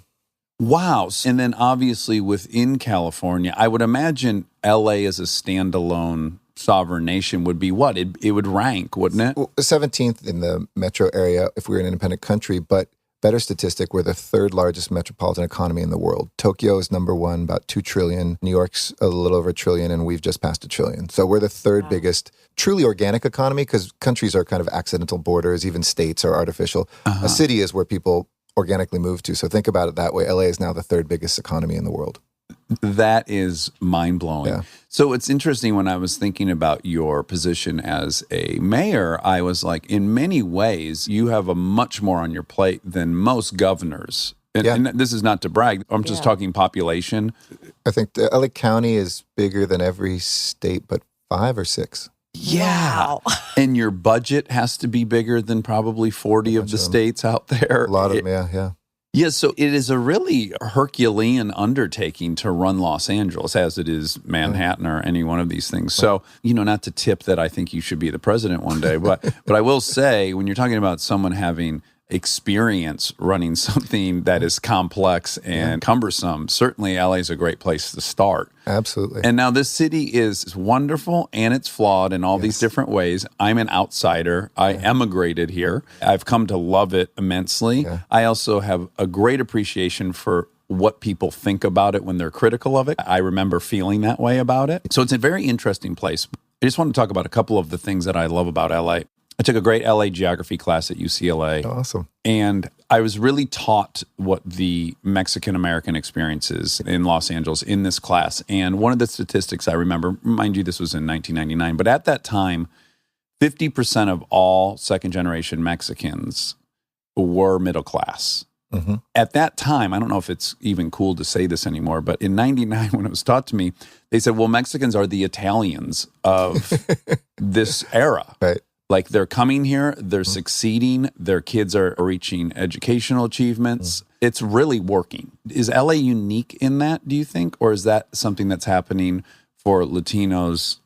Wow. And then obviously within California, I would imagine LA as a standalone sovereign nation would be what? It would rank, wouldn't it? Well, 17th in the metro area if we were an independent country, but better statistic, we're the third largest metropolitan economy in the world. Tokyo is number one, about $2 trillion. New York's a little over $1 trillion, and we've just passed $1 trillion. So we're the third biggest truly organic economy because countries are kind of accidental borders. Even states are artificial. Uh-huh. A city is where people organically move to. So think about it that way. LA is now the third biggest economy in the world. That is mind-blowing. Yeah. So it's interesting when I was thinking about your position as a mayor, I was like, in many ways, you have a much more on your plate than most governors. And this is not to brag. I'm just talking population. I think the LA County is bigger than every state but 5 or 6. Yeah. Wow. And your budget has to be bigger than probably 40 of the states out there. A lot of them, yeah. Yeah, so it is a really Herculean undertaking to run Los Angeles, as it is Manhattan or any one of these things. So, not to tip that I think you should be the president one day, but I will say, when you're talking about someone having experience running something that is complex and cumbersome, certainly LA is a great place to start. Absolutely. And now this city is wonderful and it's flawed in all these different ways. I'm an outsider. I emigrated here. I've come to love it immensely. Yeah. I also have a great appreciation for what people think about it when they're critical of it. I remember feeling that way about it. So it's a very interesting place. I just want to talk about a couple of the things that I love about LA. I took a great LA geography class at UCLA. Awesome. And I was really taught what the Mexican-American experience is in Los Angeles in this class. And one of the statistics I remember, mind you, this was in 1999, but at that time, 50% of all second-generation Mexicans were middle class. Mm-hmm. At that time, I don't know if it's even cool to say this anymore, but in 99, when it was taught to me, they said, well, Mexicans are the Italians of this era. Right. Like they're coming here, they're succeeding, their kids are reaching educational achievements. It's really working. Is LA unique in that, do you think? Or is that something that's happening for Latinos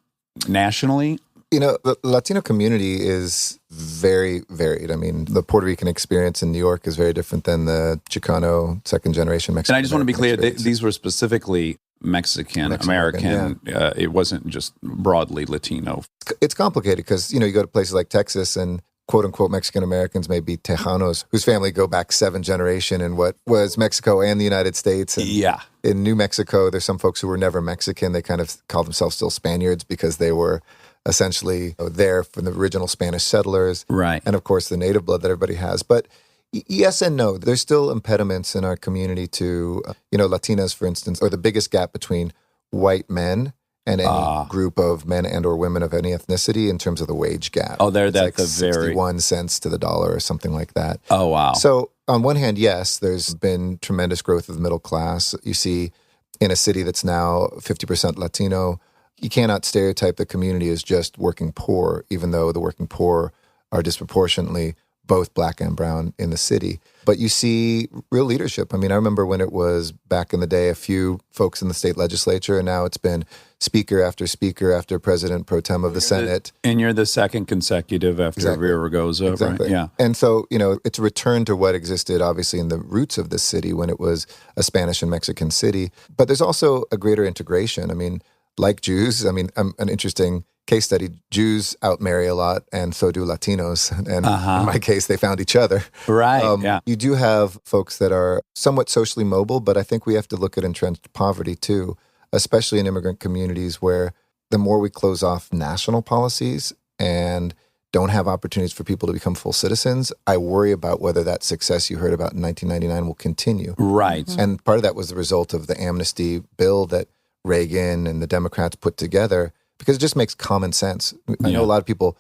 nationally? The Latino community is very varied. I mean, the Puerto Rican experience in New York is very different than the Chicano second-generation Mexican. And I just want to be clear, these were specifically Mexican-American. It wasn't just broadly Latino. It's complicated because, you go to places like Texas and quote-unquote Mexican-Americans may be Tejanos whose family go back 7 generations in what was Mexico and the United States. And in New Mexico, there's some folks who were never Mexican. They kind of call themselves still Spaniards because they were essentially there from the original Spanish settlers. Right. And, of course, the native blood that everybody has. But yes and no. There's still impediments in our community to, Latinas, for instance, or the biggest gap between white men and any group of men and or women of any ethnicity in terms of the wage gap. Oh, that's like the very 61 cents to the dollar or something like that. Oh, wow. So on one hand, yes, there's been tremendous growth of the middle class. You see in a city that's now 50% Latino, you cannot stereotype the community as just working poor, even though the working poor are disproportionately both black and brown in the city. But you see real leadership. I mean, I remember when it was back in the day, a few folks in the state legislature, and now it's been speaker after president pro tem of the Senate. And you're the second consecutive after Vera Ragosa, exactly. right? Yeah. And so, it's a return to what existed, obviously, in the roots of this city when it was a Spanish and Mexican city. But there's also a greater integration. I mean, like Jews, an interesting case study, Jews outmarry a lot, and so do Latinos. And in my case, they found each other. Right, You do have folks that are somewhat socially mobile, but I think we have to look at entrenched poverty too, especially in immigrant communities where the more we close off national policies and don't have opportunities for people to become full citizens, I worry about whether that success you heard about in 1999 will continue. Right. And part of that was the result of the amnesty bill that Reagan and the Democrats put together, because it just makes common sense. I know a lot of people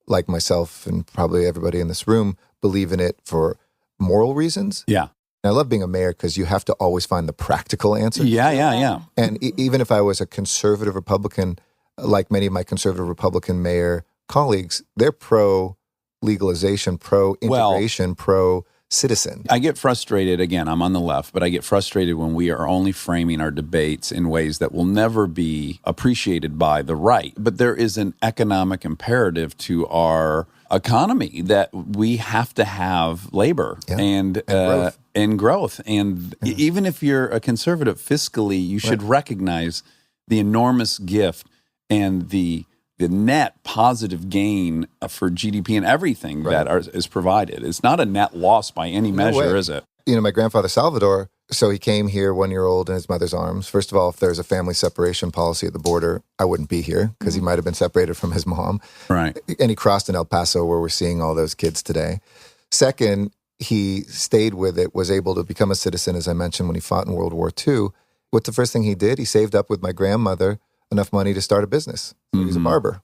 like myself and probably everybody in this room believe in it for moral reasons. Yeah. And I love being a mayor because you have to always find the practical answer. Yeah. And even if I was a conservative Republican, like many of my conservative Republican mayor colleagues, they're pro-legalization, pro-integration, pro-citizen. I get frustrated, again, I'm on the left, but I get frustrated when we are only framing our debates in ways that will never be appreciated by the right. But there is an economic imperative to our economy that we have to have labor and growth. And even if you're a conservative fiscally, you should recognize the enormous gift and the net positive gain for GDP and everything that is provided. It's not a net loss by any measure, is it? My grandfather, Salvador, so he came here 1 year old in his mother's arms. First of all, if there's a family separation policy at the border, I wouldn't be here because he might have been separated from his mom. Right. And he crossed in El Paso where we're seeing all those kids today. Second, he stayed with it, was able to become a citizen, as I mentioned, when he fought in World War II. what's the first thing he did? He saved up with my grandmother enough money to start a business. So he's a barber.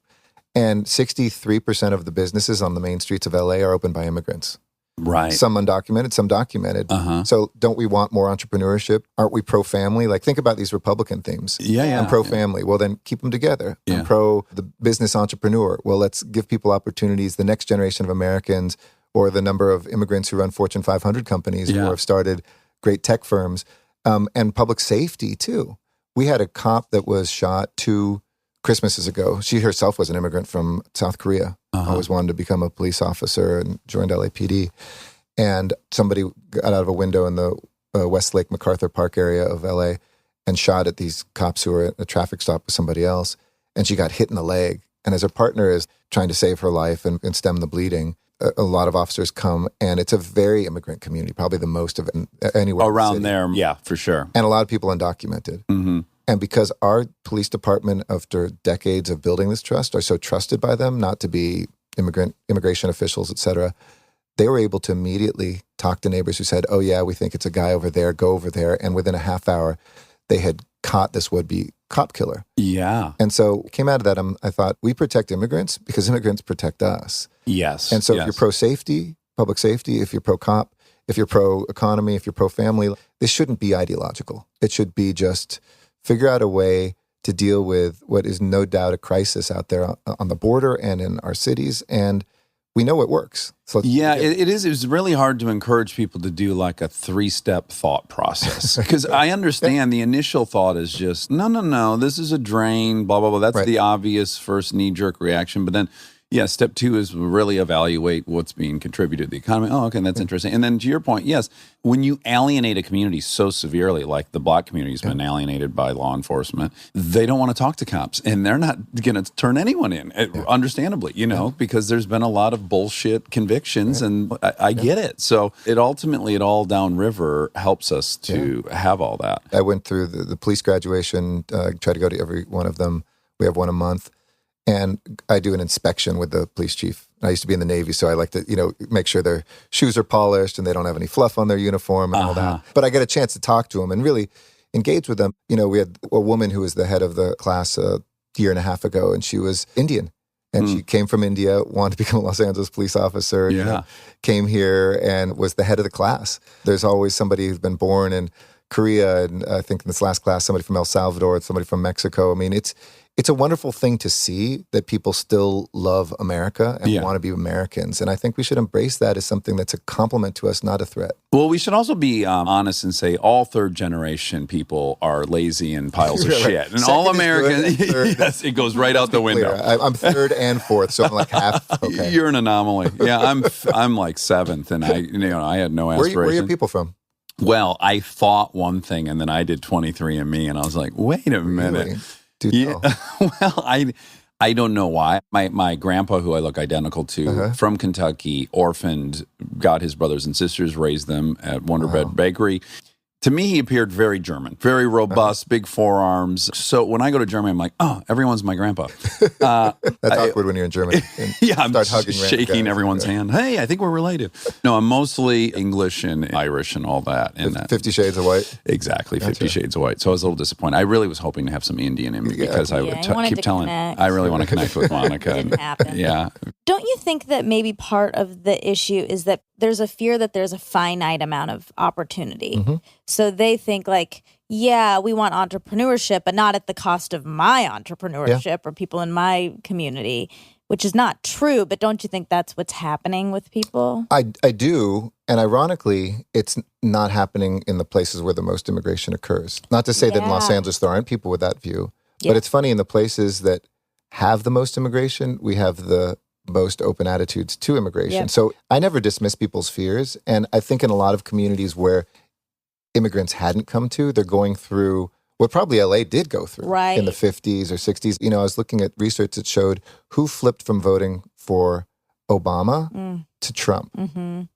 And 63% of the businesses on the main streets of LA are opened by immigrants. Right. Some undocumented, some documented. So don't we want more entrepreneurship? Aren't we pro-family? Like, think about these Republican themes. Yeah. I'm pro-family. Well, then keep them together. Yeah. I'm pro the business entrepreneur. Well, let's give people opportunities. The next generation of Americans, or the number of immigrants who run Fortune 500 companies or have started great tech firms, and public safety too. We had a cop that was shot 2 Christmases ago. She herself was an immigrant from South Korea. Always wanted to become a police officer and joined LAPD. And somebody got out of a window in the Westlake MacArthur Park area of LA and shot at these cops who were at a traffic stop with somebody else. And she got hit in the leg. And as her partner is trying to save her life and stem the bleeding, a lot of officers come, and it's a very immigrant community, probably the most of it anywhere Around there, yeah, for sure. and a lot of people undocumented. And because our police department, after decades of building this trust, are so trusted by them not to be immigration officials, et cetera, they were able to immediately talk to neighbors who said, oh yeah, we think it's a guy over there, go over there. And within a half hour, they had caught this would-be cop killer. Yeah. And so came out of that, I thought, we protect immigrants because immigrants protect us. Yes. And so if you're pro-safety, public safety, if you're pro-cop, if you're pro-economy, if you're pro-family, this shouldn't be ideological. It should be just figure out a way to deal with what is no doubt a crisis out there on the border and in our cities. And we know it works. So it is. It was really hard to encourage people to do like a 3-step thought process. Because I understand the initial thought is just, no, this is a drain, blah, blah, blah. That's the obvious first knee-jerk reaction. But then, step 2 is really evaluate what's being contributed to the economy. Oh, okay, that's interesting. And then to your point, yes, when you alienate a community so severely, like the Black community has been alienated by law enforcement, they don't want to talk to cops, and they're not going to turn anyone in, understandably, because there's been a lot of bullshit convictions, and I get it. So it ultimately, it all downriver helps us to have all that. I went through the police graduation, try to go to every one of them. We have one a month. And I do an inspection with the police chief. I used to be in the Navy, so I like to, make sure their shoes are polished and they don't have any fluff on their uniform and all that. But I get a chance to talk to them and really engage with them. We had a woman who was the head of the class a year and a half ago, and she was Indian. And she came from India, wanted to become a Los Angeles police officer, came here and was the head of the class. There's always somebody who's been born in Korea, and I think in this last class, somebody from El Salvador, somebody from Mexico. I mean, it's a wonderful thing to see that people still love America and want to be Americans. And I think we should embrace that as something that's a compliment to us, not a threat. Well, we should also be honest and say all third-generation people are lazy and piles of shit. And Second all is good, Americans, and third- yes, it goes right out the window. I'm third and fourth, so I'm like half. Okay. You're an anomaly. Yeah, I'm like 7th, and I had no aspiration. Where are your people from? Well, I thought one thing, and then I did 23andMe, and I was like, wait a minute. Really? Do Yeah. tell. Well, I don't know why. My grandpa, who I look identical to, from Kentucky, orphaned, got his brothers and sisters, raised them at Wonder Bread Bakery. To me, he appeared very German, very robust, big forearms. So when I go to Germany, I'm like, oh, everyone's my grandpa. That's awkward when you're in Germany. I'm Start hugging random shaking guys. everyone's hand. Hey, I think we're related. No, I'm mostly English and Irish and all that. And 50 Shades of White. Exactly, 50 Shades of White. So I was a little disappointed. I really was hoping to have some Indian in me because I would you wanted keep to telling, connect. I really want to connect with Monica. Didn't happen. Yeah. Don't you think that maybe part of the issue is that there's a fear that there's a finite amount of opportunity? So they think like, yeah, we want entrepreneurship, but not at the cost of my entrepreneurship or people in my community, which is not true. But don't you think that's what's happening with people? I do. And ironically, it's not happening in the places where the most immigration occurs. Not to say that in Los Angeles there aren't people with that view, but it's funny, in the places that have the most immigration, we have the most open attitudes to immigration. So I never dismiss people's fears. And I think in a lot of communities where immigrants hadn't come to, they're going through what probably LA did go through in the 50s or 60s. I was looking at research that showed who flipped from voting for Obama to Trump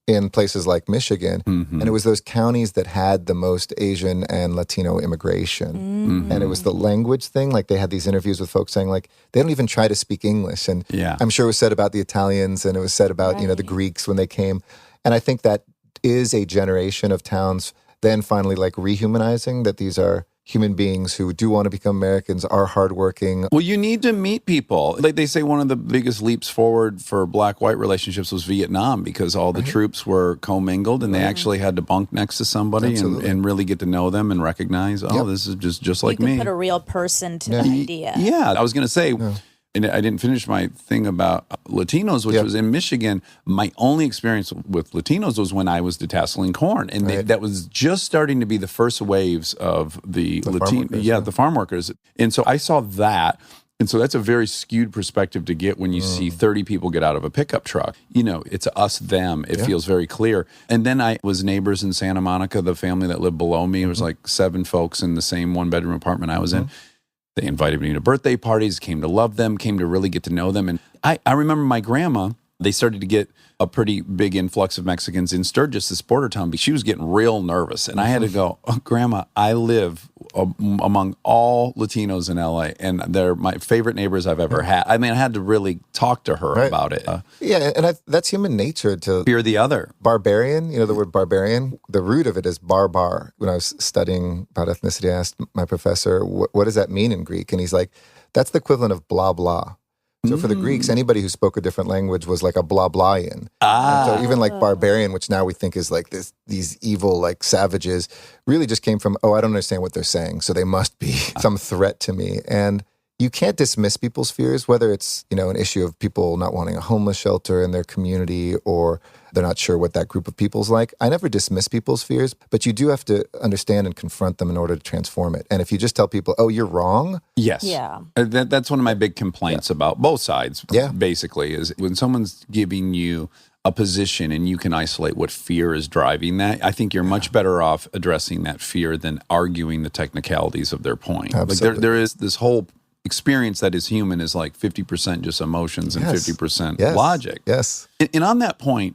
in places like Michigan. And it was those counties that had the most Asian and Latino immigration. And it was the language thing. Like they had these interviews with folks saying like, they don't even try to speak English. And I'm sure it was said about the Italians and it was said about, the Greeks when they came. And I think that is a generation of towns then finally like rehumanizing that these are human beings who do want to become Americans, are hardworking. Well, you need to meet people. Like they say, one of the biggest leaps forward for black-white relationships was Vietnam, because all the troops were commingled, and they actually had to bunk next to somebody and really get to know them and recognize, this is just like you me. can put a real person to the idea. Yeah, I was going to say, and I didn't finish my thing about Latinos, which was in Michigan. My only experience with Latinos was when I was detasseling corn. And that was just starting to be the first waves of the Latino, the farm workers. And so I saw that. And so that's a very skewed perspective to get when you see 30 people get out of a pickup truck. You know, it's us, them. It feels very clear. And then I was neighbors in Santa Monica, the family that lived below me. It was like 7 folks in the same one-bedroom apartment I was in. They invited me to birthday parties, came to love them, came to really get to know them. And I remember my grandma, they started to get a pretty big influx of Mexicans in Sturgis, this border town. She was getting real nervous. And I had to go, Grandma, I live among all Latinos in LA, and they're my favorite neighbors I've ever had. I mean, I had to really talk to her about it. That's human nature to fear the other. Barbarian, you know the word barbarian? The root of it is barbar. When I was studying about ethnicity, I asked my professor, what does that mean in Greek? And he's like, that's the equivalent of blah, blah. So for the Greeks, anybody who spoke a different language was like a blah blahian. And so even like barbarian, which now we think is like these evil like savages, really just came from, I don't understand what they're saying, so they must be some threat to me. And you can't dismiss people's fears, whether it's, an issue of people not wanting a homeless shelter in their community, or they're not sure what that group of people's like. I never dismiss people's fears, but you do have to understand and confront them in order to transform it. And if you just tell people, you're wrong. Yes. Yeah. That's one of my big complaints about both sides, basically, is when someone's giving you a position and you can isolate what fear is driving that, I think you're much better off addressing that fear than arguing the technicalities of their point. Absolutely. Like there is this whole experience that is human is like 50% just emotions and 50% logic. Yes. And on that point,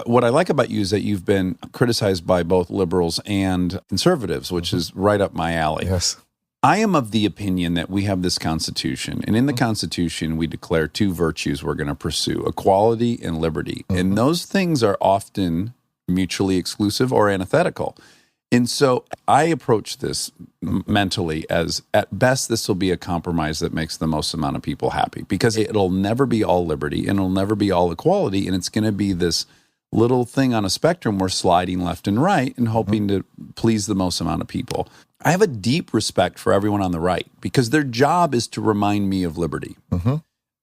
what I like about you is that you've been criticized by both liberals and conservatives, which is right up my alley. Yes. I am of the opinion that we have this Constitution, and in the Constitution, we declare 2 virtues we're going to pursue: equality and liberty. And those things are often mutually exclusive or antithetical. And so I approach this mentally as, at best, this will be a compromise that makes the most amount of people happy, because it'll never be all liberty and it'll never be all equality. And it's going to be this little thing on a spectrum we're sliding left and right and hoping to please the most amount of people. I have a deep respect for everyone on the right, because their job is to remind me of liberty.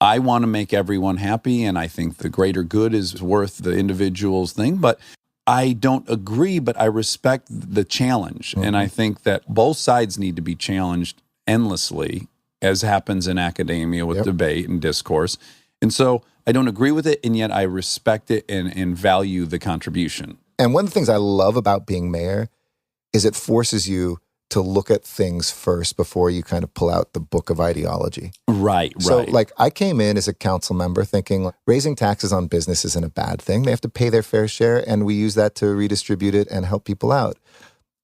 I want to make everyone happy, and I think the greater good is worth the individual's thing. But I don't agree, but I respect the challenge. And I think that both sides need to be challenged endlessly, as happens in academia with debate and discourse. And so I don't agree with it, and yet I respect it and value the contribution. And one of the things I love about being mayor is it forces you to look at things first before you kind of pull out the book of ideology. Right. So like I came in as a council member thinking raising taxes on business isn't a bad thing. They have to pay their fair share, and we use that to redistribute it and help people out.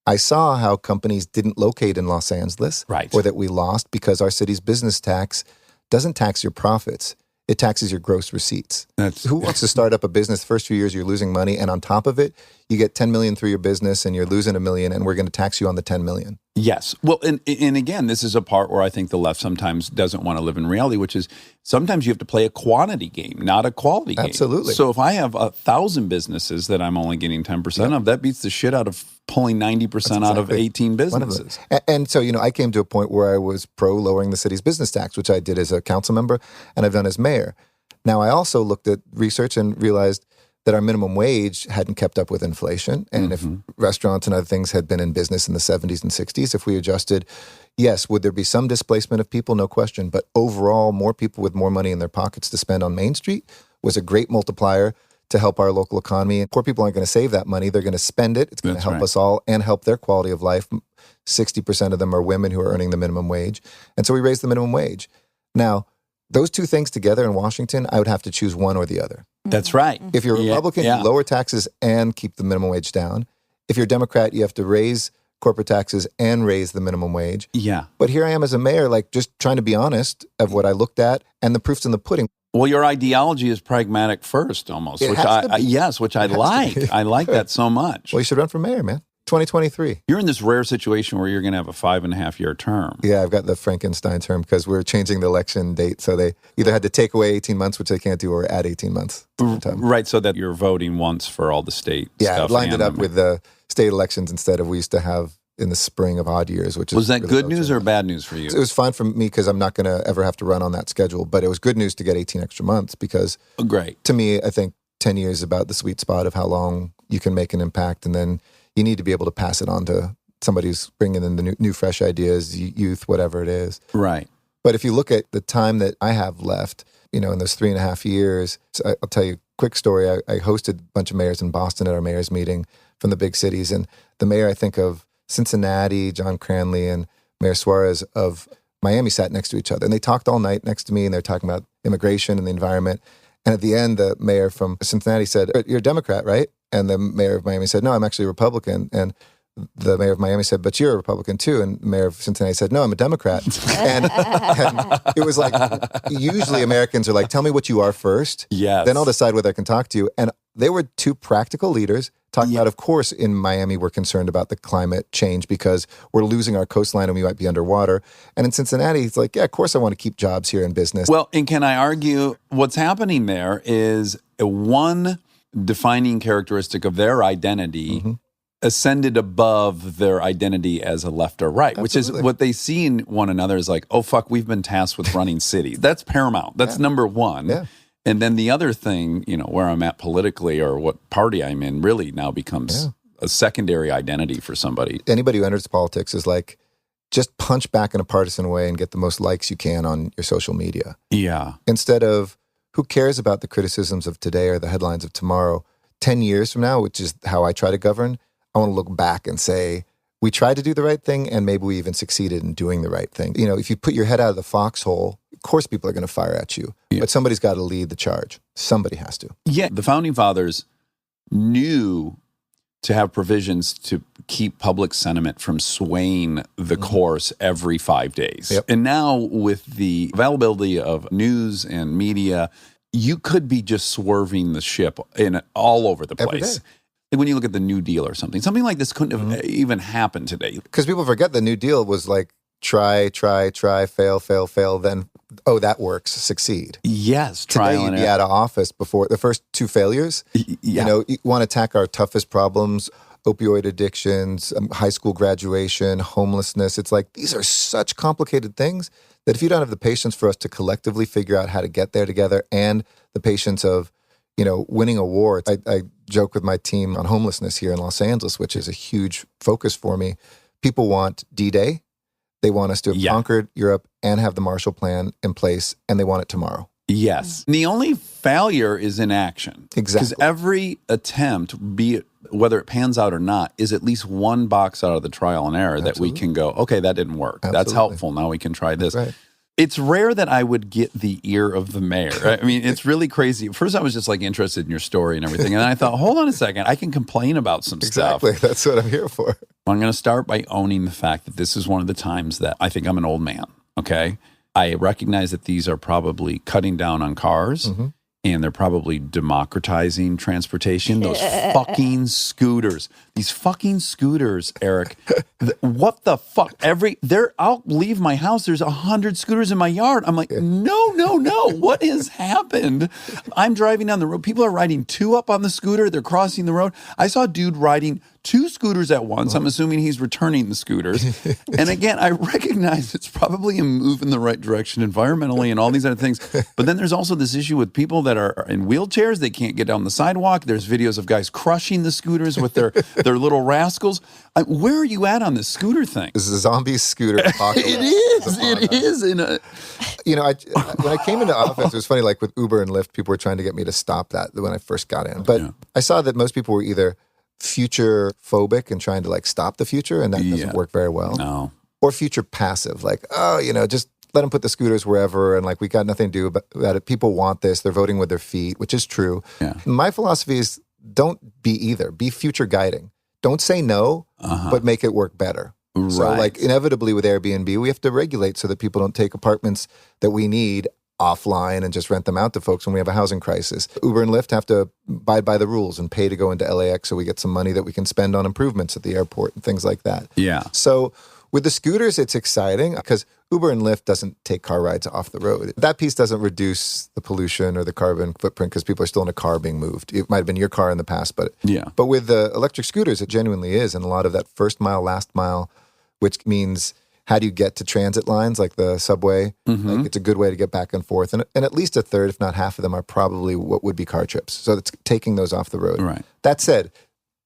I saw how companies didn't locate in Los Angeles, or that we lost because our city's business tax doesn't tax your profits. It taxes your gross receipts. Who wants to start up a business? First few years, you're losing money. And on top of it, you get $10 million through your business and you're losing $1 million, and we're going to tax you on the $10 million. Yes. Well, and again, this is a part where I think the left sometimes doesn't want to live in reality, which is sometimes you have to play a quantity game, not a quality game. Absolutely. So if I have 1,000 businesses that I'm only getting 10% of, that beats the shit out of pulling 90% out of 18 businesses. And so, I came to a point where I was pro lowering the city's business tax, which I did as a council member and I've done as mayor. Now, I also looked at research and realized that our minimum wage hadn't kept up with inflation. And if restaurants and other things had been in business in the 70s and 60s, if we adjusted, yes, would there be some displacement of people? No question. But overall, more people with more money in their pockets to spend on Main Street was a great multiplier to help our local economy. And poor people aren't going to save that money. They're going to spend it. It's going to help us all and help their quality of life. 60% of them are women who are earning the minimum wage. And so we raised the minimum wage. Now, those two things together in Washington, I would have to choose one or the other. That's right. If you're a Republican, you lower taxes and keep the minimum wage down. If you're a Democrat, you have to raise corporate taxes and raise the minimum wage. Yeah. But here I am as a mayor, like just trying to be honest of what I looked at, and the proof's in the pudding. Well, your ideology is pragmatic first, almost, which I like. I like that so much. Well, you should run for mayor, man. 2023. You're in this rare situation where you're going to have a 5.5-year term. Yeah, I've got the Frankenstein term because we're changing the election date. So they either had to take away 18 months, which they can't do, or add 18 months. Right, so that you're voting once for all the state Yeah, stuff. I lined it and up with the state elections instead of we used to have in the spring of odd years, which Was is that really good low news turnout. or bad news for you? It was fine for me because I'm not going to ever have to run on that schedule. But it was good news to get 18 extra months because Oh, great. to me, I think 10 years is about the sweet spot of how long you can make an impact. And then you need to be able to pass it on to somebody who's bringing in the new fresh ideas, youth, whatever it is. Right. But if you look at the time that I have left, in those 3.5 years, so I'll tell you a quick story. I hosted a bunch of mayors in Boston at our mayor's meeting from the big cities. And the mayor, I think, of Cincinnati, John Cranley, and Mayor Suarez of Miami sat next to each other. And they talked all night next to me, and they're talking about immigration and the environment. And at the end, the mayor from Cincinnati said, "You're a Democrat, right?" And the mayor of Miami said, "No, I'm actually a Republican." And the mayor of Miami said, "But you're a Republican too." And the mayor of Cincinnati said, "No, I'm a Democrat." and it was like, usually Americans are like, "Tell me what you are first. Yes. Then I'll decide whether I can talk to you." And they were two practical leaders talking about, of course, in Miami, we're concerned about the climate change because we're losing our coastline and we might be underwater. And in Cincinnati, it's like, yeah, of course I want to keep jobs here in business. Well, and can I argue what's happening there is one defining characteristic of their identity ascended above their identity as a left or right, which is Absolutely. what they see in one another is like, oh, fuck, we've been tasked with running cities. That's paramount. That's number one. Yeah. And then the other thing, where I'm at politically or what party I'm in really now becomes a secondary identity for somebody. Anybody who enters politics is like, just punch back in a partisan way and get the most likes you can on your social media. Yeah. Instead of, who cares about the criticisms of today or the headlines of tomorrow? 10 years from now, which is how I try to govern, I want to look back and say, we tried to do the right thing and maybe we even succeeded in doing the right thing. If you put your head out of the foxhole, of course people are going to fire at you. Yeah. But somebody's got to lead the charge. Somebody has to. Yeah. The founding fathers knew to have provisions to keep public sentiment from swaying the course every 5 days. Yep. And now with the availability of news and media, you could be just swerving the ship in all over the Every place. day. Like when you look at the New Deal or something like this couldn't have even happened today. Because people forget the New Deal was like, try, fail, then, oh, that works, succeed. Yes, Today trial you'd and be error. out of office before the first two failures. Yeah. You want to attack our toughest problems, opioid addictions, high school graduation, homelessness. It's like, these are such complicated things that if you don't have the patience for us to collectively figure out how to get there together and the patience of, winning a war. I joke with my team on homelessness here in Los Angeles, which is a huge focus for me. People want D-Day. They want us to have conquered Europe and have the Marshall Plan in place, and they want it tomorrow. Yes. The only failure is inaction. Exactly. Because every attempt, be it whether it pans out or not, is at least one box out of the trial and error that we can go, okay, that didn't work. That's Absolutely. helpful. Now we can try this. Right. It's rare that I would get the ear of the mayor. I mean, it's really crazy. First, I was just like interested in your story and everything. And then I thought, hold on a second. I can complain about some Exactly. stuff. That's what I'm here for. I'm going to start by owning the fact that this is one of the times that I think I'm an old man. Okay. I recognize that these are probably cutting down on cars and they're probably democratizing transportation. Those fucking scooters. These fucking scooters, Eric. What the fuck? I'll leave my house. There's 100 scooters in my yard. I'm like, no. What has happened? I'm driving down the road. People are riding two up on the scooter. They're crossing the road. I saw a dude riding two scooters at once. I'm assuming he's returning the scooters. And again, I recognize it's probably a move in the right direction environmentally and all these other things. But then there's also this issue with people that are in wheelchairs. They can't get down the sidewalk. There's videos of guys crushing the scooters with their little rascals. Where are you at on this scooter thing? This is a zombie scooter apocalypse. It is. when I came into office, it was funny, like with Uber and Lyft, people were trying to get me to stop that when I first got in. But I saw that most people were either future phobic and trying to like stop the future, and that doesn't work very well. No. Or future passive, like, just let them put the scooters wherever, and like we got nothing to do about it. People want this. They're voting with their feet, which is true. Yeah. My philosophy is don't be either. Be future guiding. Don't say no, but make it work better. So Right. like inevitably with Airbnb, we have to regulate so that people don't take apartments that we need offline and just rent them out to folks when we have a housing crisis. Uber and Lyft have to abide by the rules and pay to go into LAX so we get some money that we can spend on improvements at the airport and things like that. Yeah. So with the scooters, it's exciting because Uber and Lyft doesn't take car rides off the road. That piece doesn't reduce the pollution or the carbon footprint because people are still in a car being moved. It might have been your car in the past, but with the electric scooters, it genuinely is. And a lot of that first mile, last mile, which means how do you get to transit lines like the subway? Like it's a good way to get back and forth. And at least a third, if not half of them, are probably what would be car trips. So it's taking those off the road. Right. That said,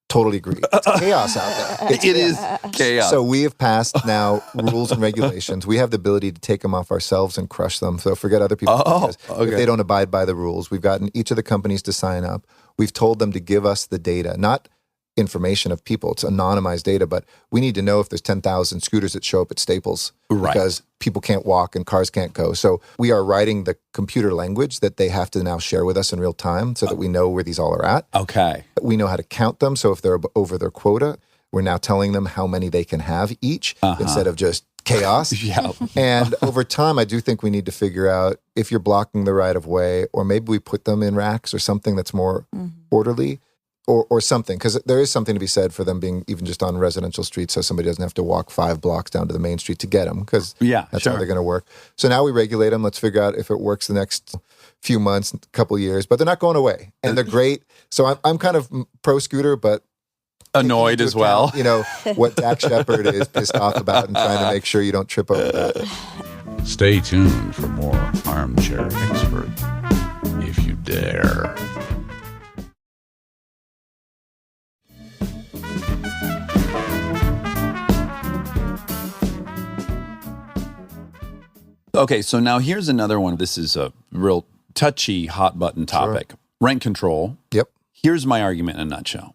totally agree. It's chaos out there. It is chaos. So we have passed now rules and regulations. We have the ability to take them off ourselves and crush them. So forget other people. If they don't abide by the rules. We've gotten each of the companies to sign up. We've told them to give us the data, not information of people. It's anonymized data, but we need to know if there's 10,000 scooters that show up at Staples because people can't walk and cars can't go. So we are writing the computer language that they have to now share with us in real time so that we know where these all are at. Okay. We know how to count them. So if they're over their quota, we're now telling them how many they can have each instead of just chaos. And over time, I do think we need to figure out if you're blocking the right of way, or maybe we put them in racks or something that's more orderly. Or something, because there is something to be said for them being even just on residential streets so somebody doesn't have to walk 5 blocks down to the main street to get them, because that's how they're going to work. So now we regulate them. Let's figure out if it works the next few months, couple years, but they're not going away. And they're great. So I'm kind of pro-scooter, but annoyed as well. You know, what Dax Shepard is pissed off about and trying to make sure you don't trip over that. Stay tuned for more Armchair Expert, if you dare. Okay, so now here's another one. This is a real touchy, hot button topic. Rent control. Yep. Here's my argument in a nutshell.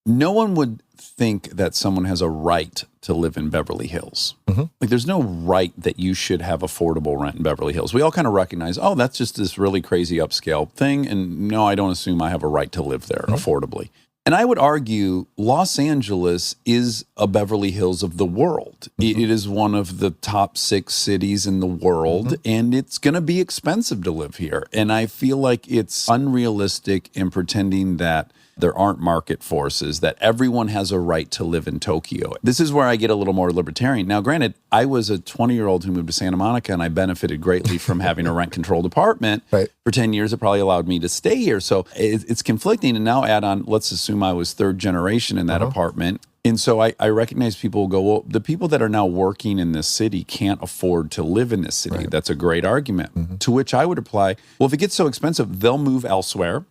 No one would think that someone has a right to live in Beverly Hills. Like there's no right that you should have affordable rent in Beverly Hills. We all kind of recognize, oh, that's just this really crazy upscale thing. And no, I don't assume I have a right to live there affordably. And I would argue Los Angeles is a Beverly Hills of the world. It is one of the top 6 cities in the world, and it's going to be expensive to live here. And I feel like it's unrealistic in pretending that there aren't market forces, that everyone has a right to live in Tokyo. This is where I get a little more libertarian. Now, granted, I was a 20-year-old who moved to Santa Monica, and I benefited greatly from having a rent-controlled apartment. For 10 years, it probably allowed me to stay here. So it's conflicting. And now add on, let's assume I was third generation in that apartment. And so I recognize people will go, well, the people that are now working in this city can't afford to live in this city. That's a great argument. To which I would reply, well, if it gets so expensive, they'll move elsewhere.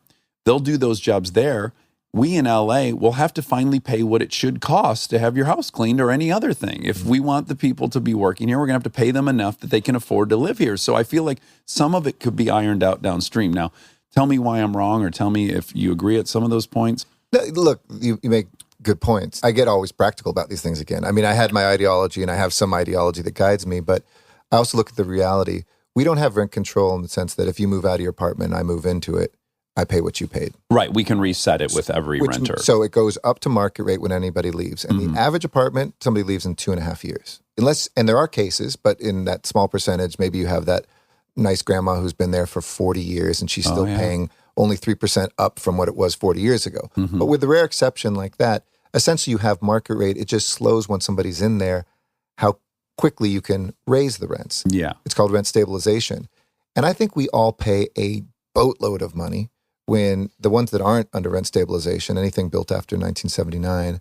They'll do those jobs there. We in LA will have to finally pay what it should cost to have your house cleaned or any other thing. If we want the people to be working here, we're going to have to pay them enough that they can afford to live here. So I feel like some of it could be ironed out downstream. Now, tell me why I'm wrong, or tell me if you agree at some of those points. Look, you make good points. I get always practical about these things again. I mean, I had my ideology and I have some ideology that guides me, but I also look at the reality. We don't have rent control in the sense that if you move out of your apartment and I move into it, I pay what you paid. Right. We can reset it with every renter. So it goes up to market rate when anybody leaves. And the average apartment, somebody leaves in 2.5 years. And there are cases, but in that small percentage, maybe you have that nice grandma who's been there for 40 years and she's still paying only 3% up from what it was 40 years ago. But with the rare exception like that, essentially you have market rate. It just slows when somebody's in there, how quickly you can raise the rents. Yeah. It's called rent stabilization. And I think we all pay a boatload of money when the ones that aren't under rent stabilization, anything built after 1979,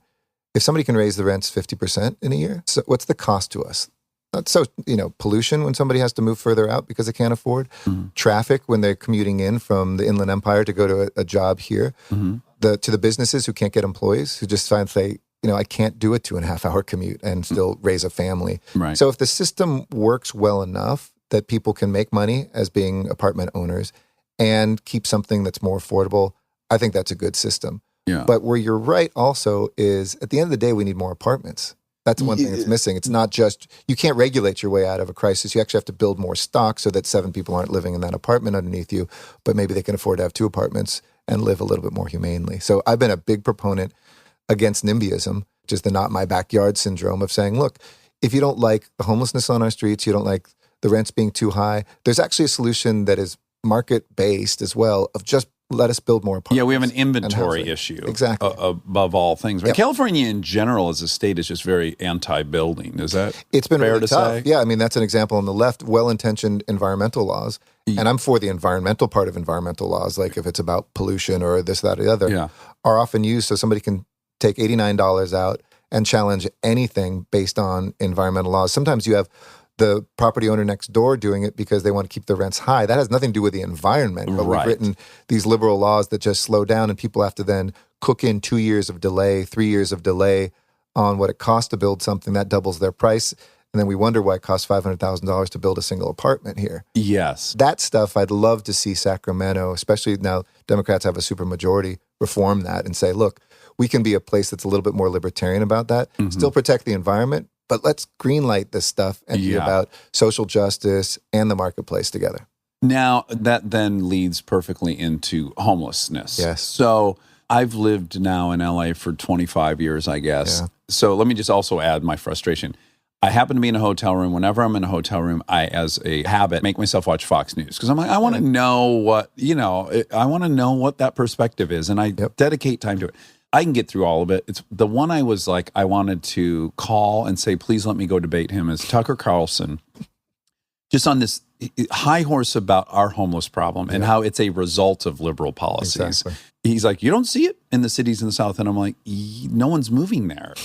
if somebody can raise the rents 50% in a year, so what's the cost to us? Not so, pollution when somebody has to move further out because they can't afford, traffic when they're commuting in from the Inland Empire to go to a job here, to the businesses who can't get employees, who just say, I can't do a 2.5-hour commute and still raise a family. Right. So if the system works well enough that people can make money as being apartment owners and keep something that's more affordable, I think that's a good system. Yeah. But where you're right also is at the end of the day, we need more apartments. That's one thing that's missing. It's not just, you can't regulate your way out of a crisis. You actually have to build more stock so that 7 people aren't living in that apartment underneath you, but maybe they can afford to have 2 apartments and live a little bit more humanely. So I've been a big proponent against NIMBYism, which is the not my backyard syndrome of saying, look, if you don't like the homelessness on our streets, you don't like the rents being too high. There's actually a solution that is market-based as well of just let us build more apartments. Yeah, we have an and inventory housing. issue Exactly. above all things. Right? Yep. California in general as a state is just very anti-building. Is that It's been fair really to tough. say? Yeah, I mean, that's an example on the left, well-intentioned environmental laws. And I'm for the environmental part of environmental laws, like if it's about pollution or this, that, or the other, Yeah. are often used so somebody can take $89 out and challenge anything based on environmental laws. Sometimes you have the property owner next door doing it because they want to keep the rents high. That has nothing to do with the environment. But Right. we've written these liberal laws that just slow down, and people have to then cook in 2 years of delay, 3 years of delay on what it costs to build something. That doubles their price. And then we wonder why it costs $500,000 to build a single apartment here. Yes. That stuff, I'd love to see Sacramento, especially now Democrats have a supermajority, reform that and say, look, we can be a place that's a little bit more libertarian about that, still protect the environment, but let's greenlight this stuff and be Yeah. about social justice and the marketplace together. Now, that then leads perfectly into homelessness. Yes. So I've lived now in LA for 25 years, I guess. Yeah. So let me just also add my frustration. I happen to be in a hotel room. Whenever I'm in a hotel room, I, as a habit, make myself watch Fox News because I'm like, I want to know what, I want to know what that perspective is. And I dedicate time to it. I can get through all of it. It's the one I was like, I wanted to call and say, please let me go debate him is Tucker Carlson, just on this high horse about our homeless problem and how it's a result of liberal policies. Exactly. He's like, you don't see it in the cities in the South. And I'm like, no one's moving there.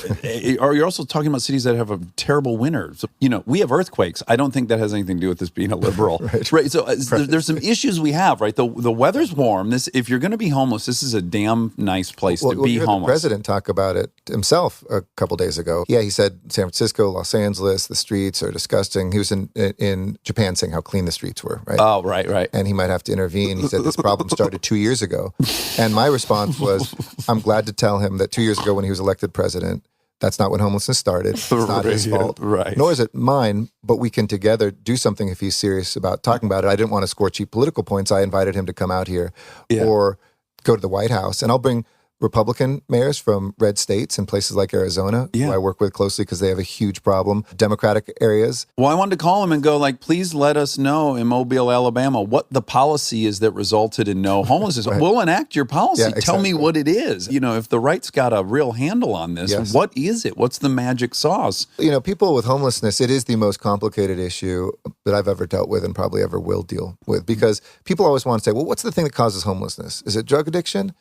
Or you're also talking about cities that have a terrible winter. So, we have earthquakes. I don't think that has anything to do with this being a liberal. Right. So there's some issues we have, right? The weather's warm. If you're going to be homeless, this is a damn nice place to be you heard homeless. The president talk about it himself a couple days ago. Yeah, he said San Francisco, Los Angeles, the streets are disgusting. He was in Japan saying how clean the streets were, right? Oh, right. And he might have to intervene. He said this problem started 2 years ago. And my response was, I'm glad to tell him that 2 years ago when he was elected president, that's not when homelessness started. It's not his fault. Right. Nor is it mine, but we can together do something if he's serious about talking about it. I didn't want to score cheap political points. I invited him to come out here or go to the White House. And I'll bring Republican mayors from red states and places like Arizona, who I work with closely because they have a huge problem. Democratic areas. Well, I wanted to call him and go like, please let us know in Mobile, Alabama, what the policy is that resulted in no homelessness. We'll enact your policy. Yeah, Tell me what it is. If the right's got a real handle on this, what is it? What's the magic sauce? People with homelessness, it is the most complicated issue that I've ever dealt with and probably ever will deal with because people always want to say, well, what's the thing that causes homelessness? Is it drug addiction?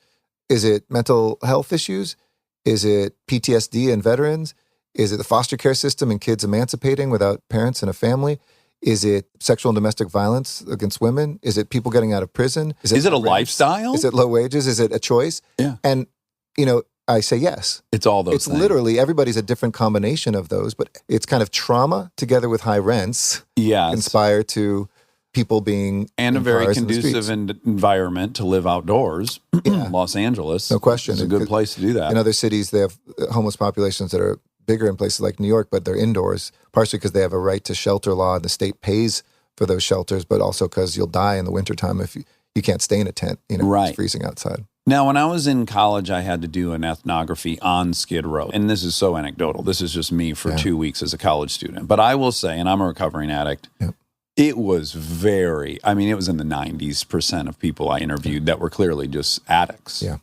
Is it mental health issues? Is it PTSD and veterans? Is it the foster care system and kids emancipating without parents and a family? Is it sexual and domestic violence against women? Is it people getting out of prison? Is it a lifestyle? Is it low wages? Is it a choice? Yeah. And, I say yes. It's all those It's things. literally, everybody's a different combination of those, but it's kind of trauma together with high rents conspire to people being and a in very cars in the conducive streets. environment to live outdoors. Los Angeles, No question. is a good place to do that. In other cities, they have homeless populations that are bigger in places like New York, but they're indoors, partially because they have a right to shelter law and the state pays for those shelters, but also because you'll die in the wintertime if you can't stay in a tent, it's freezing outside. Now, when I was in college, I had to do an ethnography on Skid Row. And this is so anecdotal. This is just me for 2 weeks as a college student. But I will say, and I'm a recovering addict, it was it was in the 90% of people I interviewed that were clearly just addicts. Yeah.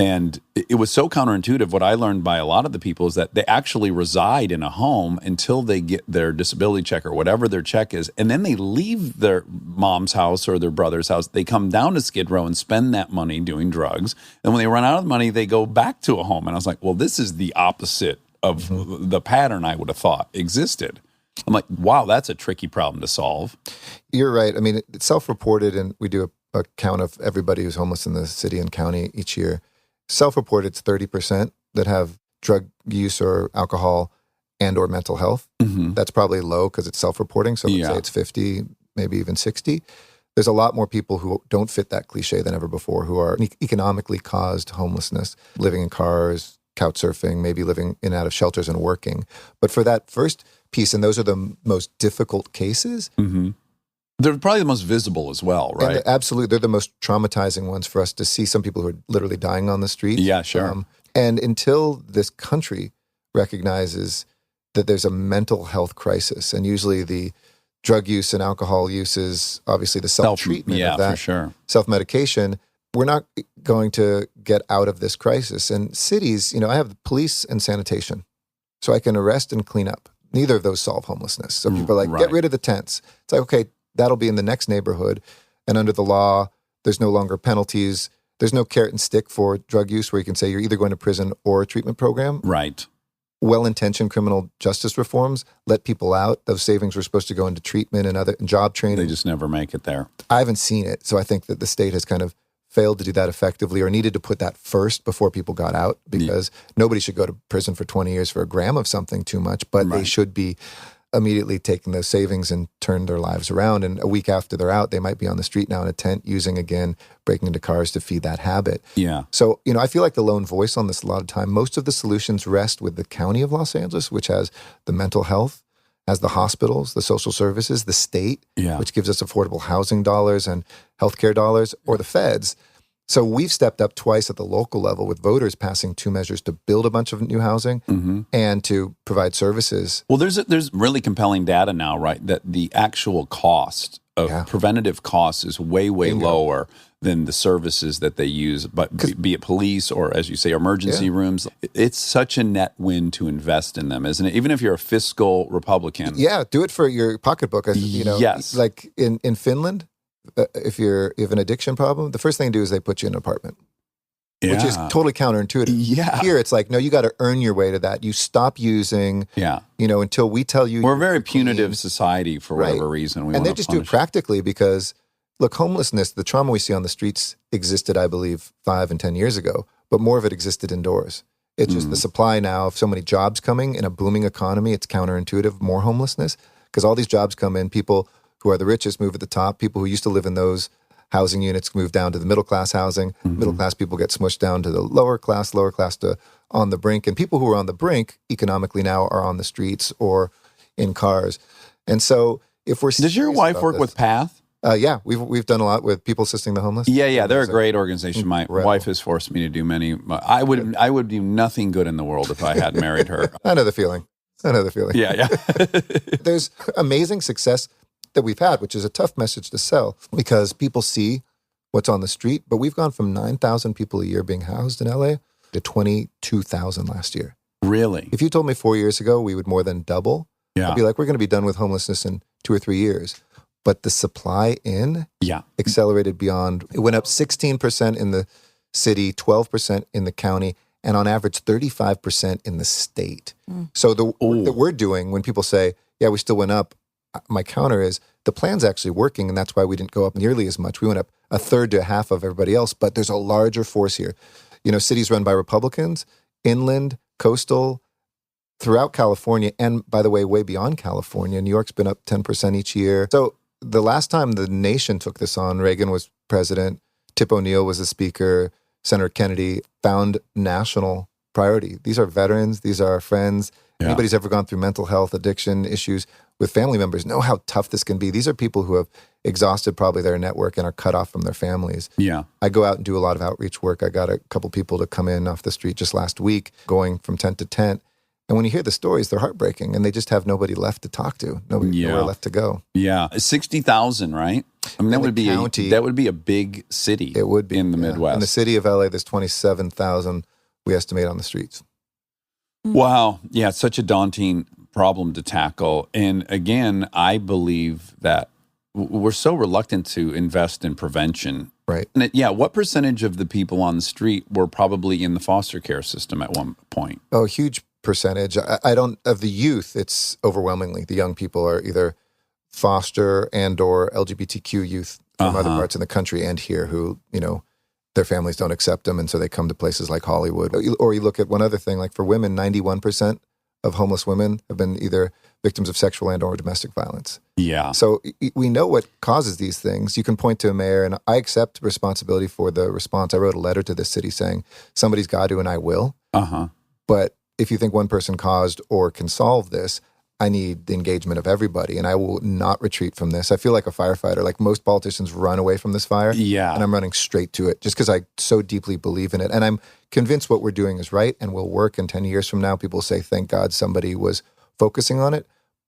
And it was so counterintuitive. What I learned by a lot of the people is that they actually reside in a home until they get their disability check or whatever their check is. And then they leave their mom's house or their brother's house. They come down to Skid Row and spend that money doing drugs. And when they run out of money, they go back to a home. And I was like, well, this is the opposite of the pattern I would have thought existed. I'm like, wow, that's a tricky problem to solve. You're right. I mean, it's self-reported, and we do a count of everybody who's homeless in the city and county each year. Self-reported, it's 30% that have drug use or alcohol and or mental health. That's probably low because it's self-reporting. So let's say it's 50, maybe even 60. There's a lot more people who don't fit that cliche than ever before, who are economically caused homelessness, living in cars, couch surfing, maybe living in and out of shelters and working. But for that first piece, and those are the most difficult cases. They're probably the most visible as well, right? Absolutely. They're the most traumatizing ones for us to see some people who are literally dying on the street. Yeah, sure. And until this country recognizes that there's a mental health crisis, and usually the drug use and alcohol use is obviously the self-treatment yeah, of that. for sure. Self-medication. We're not going to get out of this crisis. And cities, I have the police and sanitation. So I can arrest and clean up. Neither of those solve homelessness. So people are like, Right. get rid of the tents. It's like, okay, that'll be in the next neighborhood. And under the law, there's no longer penalties. There's no carrot and stick for drug use where you can say you're either going to prison or a treatment program. Right. Well-intentioned criminal justice reforms let people out. Those savings were supposed to go into treatment and other job training. They just never make it there. I haven't seen it. So I think that the state has kind of failed to do that effectively or needed to put that first before people got out because nobody should go to prison for 20 years for a gram of something too much, but they should be immediately taking those savings and turn their lives around. And a week after they're out, they might be on the street now in a tent breaking into cars to feed that habit. Yeah. So, I feel like the lone voice on this a lot of time. Most of the solutions rest with the county of Los Angeles, which has the mental health, has the hospitals, the social services, the state, which gives us affordable housing dollars and healthcare dollars, or the feds. So we've stepped up twice at the local level with voters passing 2 measures to build a bunch of new housing and to provide services. Well, there's really compelling data now, right? That the actual cost of preventative costs is way lower than the services that they use, but be it police or, as you say, emergency rooms. It's such a net win to invest in them, isn't it? Even if you're a fiscal Republican. Yeah, do it for your pocketbook. Yes. Like in Finland, if you have an addiction problem, the first thing to do is they put you in an apartment, which is totally counterintuitive. Yeah. Here, it's like, no, you got to earn your way to that. You stop using, until we tell you. We're a very punitive society for whatever reason. And they just do it practically because, look, homelessness, the trauma we see on the streets existed, I believe, 5 and 10 years ago, but more of it existed indoors. It's just the supply now of so many jobs coming in a booming economy. It's counterintuitive, more homelessness, because all these jobs come in, people who are the richest move at the top. People who used to live in those housing units move down to the middle class housing. Middle class people get smushed down to the lower class to on the brink. And people who are on the brink economically now are on the streets or in cars. And so if we're Does your wife work with PATH? Yeah, we've done a lot with people assisting the homeless. Yeah, they're a great organization. My wife has forced me to do many. I would do nothing good in the world if I had married her. I know the feeling. Yeah. There's amazing success that we've had, which is a tough message to sell because people see what's on the street. But we've gone from 9,000 people a year being housed in LA to 22,000 last year. Really? If you told me 4 years ago we would more than double, Yeah. I'd be like, we're going to be done with homelessness in 2 or 3 years. But the supply accelerated beyond. It went up 16% in the city, 12% in the county, and on average 35% in the state. So the work that we're doing, when people say, yeah, we still went up, my counter is the plan's actually working, and that's why we didn't go up nearly as much. We went up a third to a half of everybody else, but there's a larger force here. Cities run by Republicans, inland, coastal, throughout California, and by the way, way beyond California. New York's been up 10% each year. So the last time the nation took this on, Reagan was president, Tip O'Neill was the speaker, Senator Kennedy found national priority. These are veterans. These are our friends. Yeah. Anybody's ever gone through mental health, addiction issues with family members know how tough this can be. These are people who have exhausted probably their network and are cut off from their families. Yeah. I go out and do a lot of outreach work. I got a couple people to come in off the street just last week, going from tent to tent. And when you hear the stories, they're heartbreaking, and they just have nobody left to talk to, nowhere left to go. Yeah, 60,000, right? I mean, that would be a big city. It would be in the Midwest. In the city of LA, there's 27,000 we estimate on the streets. Wow, yeah, it's such a daunting problem to tackle. And again, I believe that we're so reluctant to invest in prevention. Right. And what percentage of the people on the street were probably in the foster care system at one point? Oh, huge percentage. I don't, of the youth, it's overwhelmingly the young people are either foster and or LGBTQ youth from other parts of the country and here who, their families don't accept them. And so they come to places like Hollywood. Or you look at one other thing, like for women, 91% of homeless women have been either victims of sexual and or domestic violence. Yeah. So we know what causes these things. You can point to a mayor, and I accept responsibility for the response. I wrote a letter to the city saying, somebody's got to, and I will. But if you think one person caused or can solve this, I need the engagement of everybody, and I will not retreat from this. I feel like a firefighter. Like most politicians run away from this fire, and I'm running straight to it just because I so deeply believe in it. And I'm convinced what we're doing is right and will work. And 10 years from now, people say, thank God somebody was focusing on it.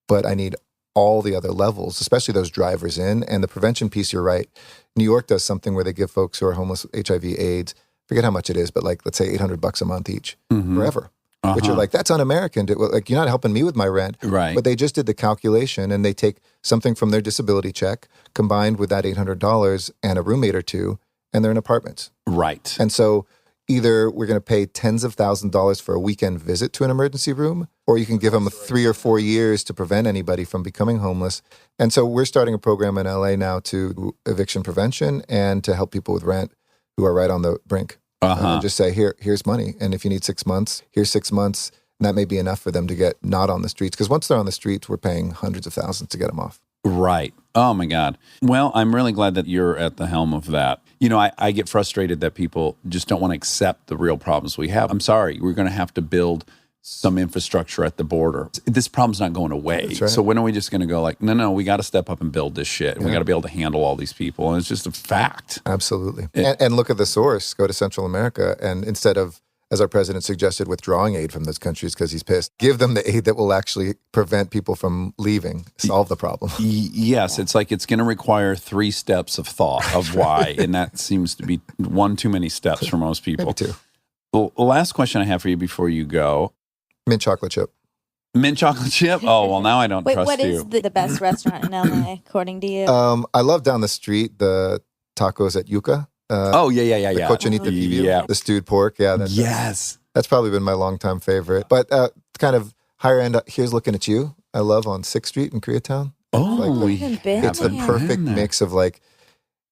But I need all the other levels, especially those drivers in. And the prevention piece, you're right. New York does something where they give folks who are homeless with HIV, AIDS, forget how much it is, but like, let's say $800 a month each, forever. Which are like, that's un-American. Like, you're not helping me with my rent. Right. But they just did the calculation, and they take something from their disability check combined with that $800 and a roommate or two, and they're in apartments. Right. And so either we're going to pay tens of thousands of dollars for a weekend visit to an emergency room, or you can give them 3 or 4 years to prevent anybody from becoming homeless. And so we're starting a program in LA now to do eviction prevention and to help people with rent who are right on the brink. And just say, here's money. And if you need 6 months, here's 6 months. And that may be enough for them to get not on the streets. Because once they're on the streets, we're paying hundreds of thousands to get them off. Right. Oh, my God. Well, I'm really glad that you're at the helm of that. You know, I get frustrated that people just don't want to accept the real problems we have. I'm sorry. We're going to have to build some infrastructure at the border. This problem's not going away. That's right. So when are we just going to go like, no, we got to step up and build this shit. And we got to be able to handle all these people. And it's just a fact. Absolutely. And look at the source. Go to Central America. And instead of, as our president suggested, withdrawing aid from those countries because he's pissed, give them the aid that will actually prevent people from leaving, solve the problem. Yes, it's like it's going to require 3 steps of thought of why. And that seems to be one too many steps for most people. Maybe 2. Well, the last question I have for you before you go. Mint chocolate chip. Mint chocolate chip? Oh, well, now I don't Wait, trust what you. is the best restaurant in LA, according to you? I love down the street, the tacos at Yucca. Yeah. The cochinita pibil, Yeah. the stewed pork. Yeah. That's probably been my longtime favorite. But kind of higher end, here's looking at you. I love on 6th Street in Koreatown. It's the perfect mix of like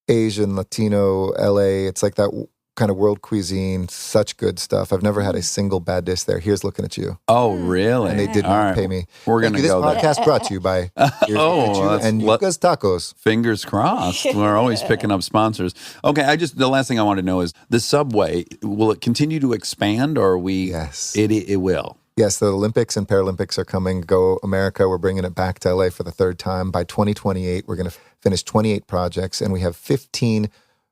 Asian, Latino, LA. It's like that kind of world cuisine, such good stuff. I've never had a single bad dish there. Here's looking at you. Oh, really? And they did not pay me. We're going to go there. This podcast brought to you by Here's Looking at You and Yuca's Tacos. Fingers crossed. We're always picking up sponsors. Okay, the last thing I want to know is the subway, will it continue to expand or are we? Yes. It will. Yes, the Olympics and Paralympics are coming. Go America. We're bringing it back to LA for the 3rd time. By 2028, we're going to finish 28 projects, and we have 15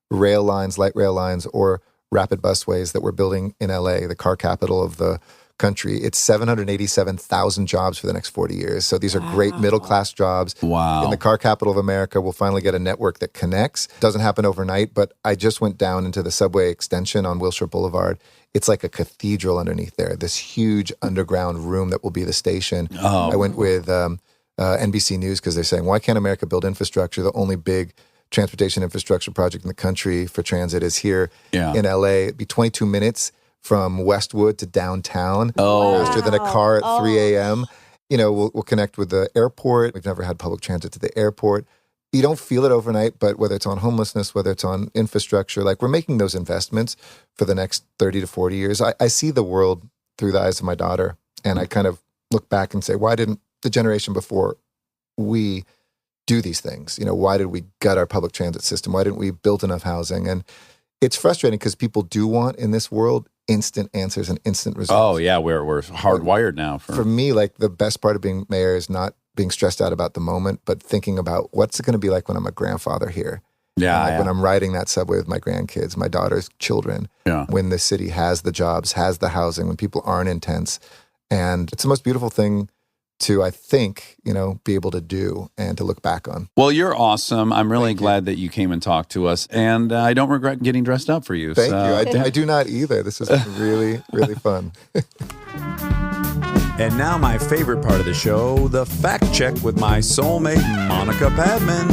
rail lines, light rail lines, or rapid busways that we're building in LA, the car capital of the country. It's 787,000 jobs for the next 40 years. So these are great middle-class jobs. Wow. In the car capital of America, we'll finally get a network that connects. Doesn't happen overnight, but I just went down into the subway extension on Wilshire Boulevard. It's like a cathedral underneath there, this huge underground room that will be the station. I went with NBC News because they're saying, why can't America build infrastructure? The only big transportation infrastructure project in the country for transit is here in LA. It'd be 22 minutes from Westwood to downtown, faster than a car at 3 a.m. You know, we'll connect with the airport. We've never had public transit to the airport. You don't feel it overnight, but whether it's on homelessness, whether it's on infrastructure, like we're making those investments for the next 30 to 40 years. I see the world through the eyes of my daughter, and I kind of look back and say, why didn't the generation before we do these things? You know, why did we gut our public transit system? Why didn't we build enough housing? And it's frustrating because people do want in this world instant answers and instant results. Oh, yeah, we're hardwired now. For me, like the best part of being mayor is not being stressed out about the moment, but thinking about what's it going to be like when I'm a grandfather here. When I'm riding that subway with my grandkids, my daughter's children, when the city has the jobs, has the housing, when people aren't intense. And it's the most beautiful thing to, I think, you know, be able to do and to look back on. Well, you're awesome. I'm really glad that you came and talked to us. And I don't regret getting dressed up for you. Thank you. I do not either. This is really, really fun. And now my favorite part of the show, the fact check with my soulmate, Monica Padman.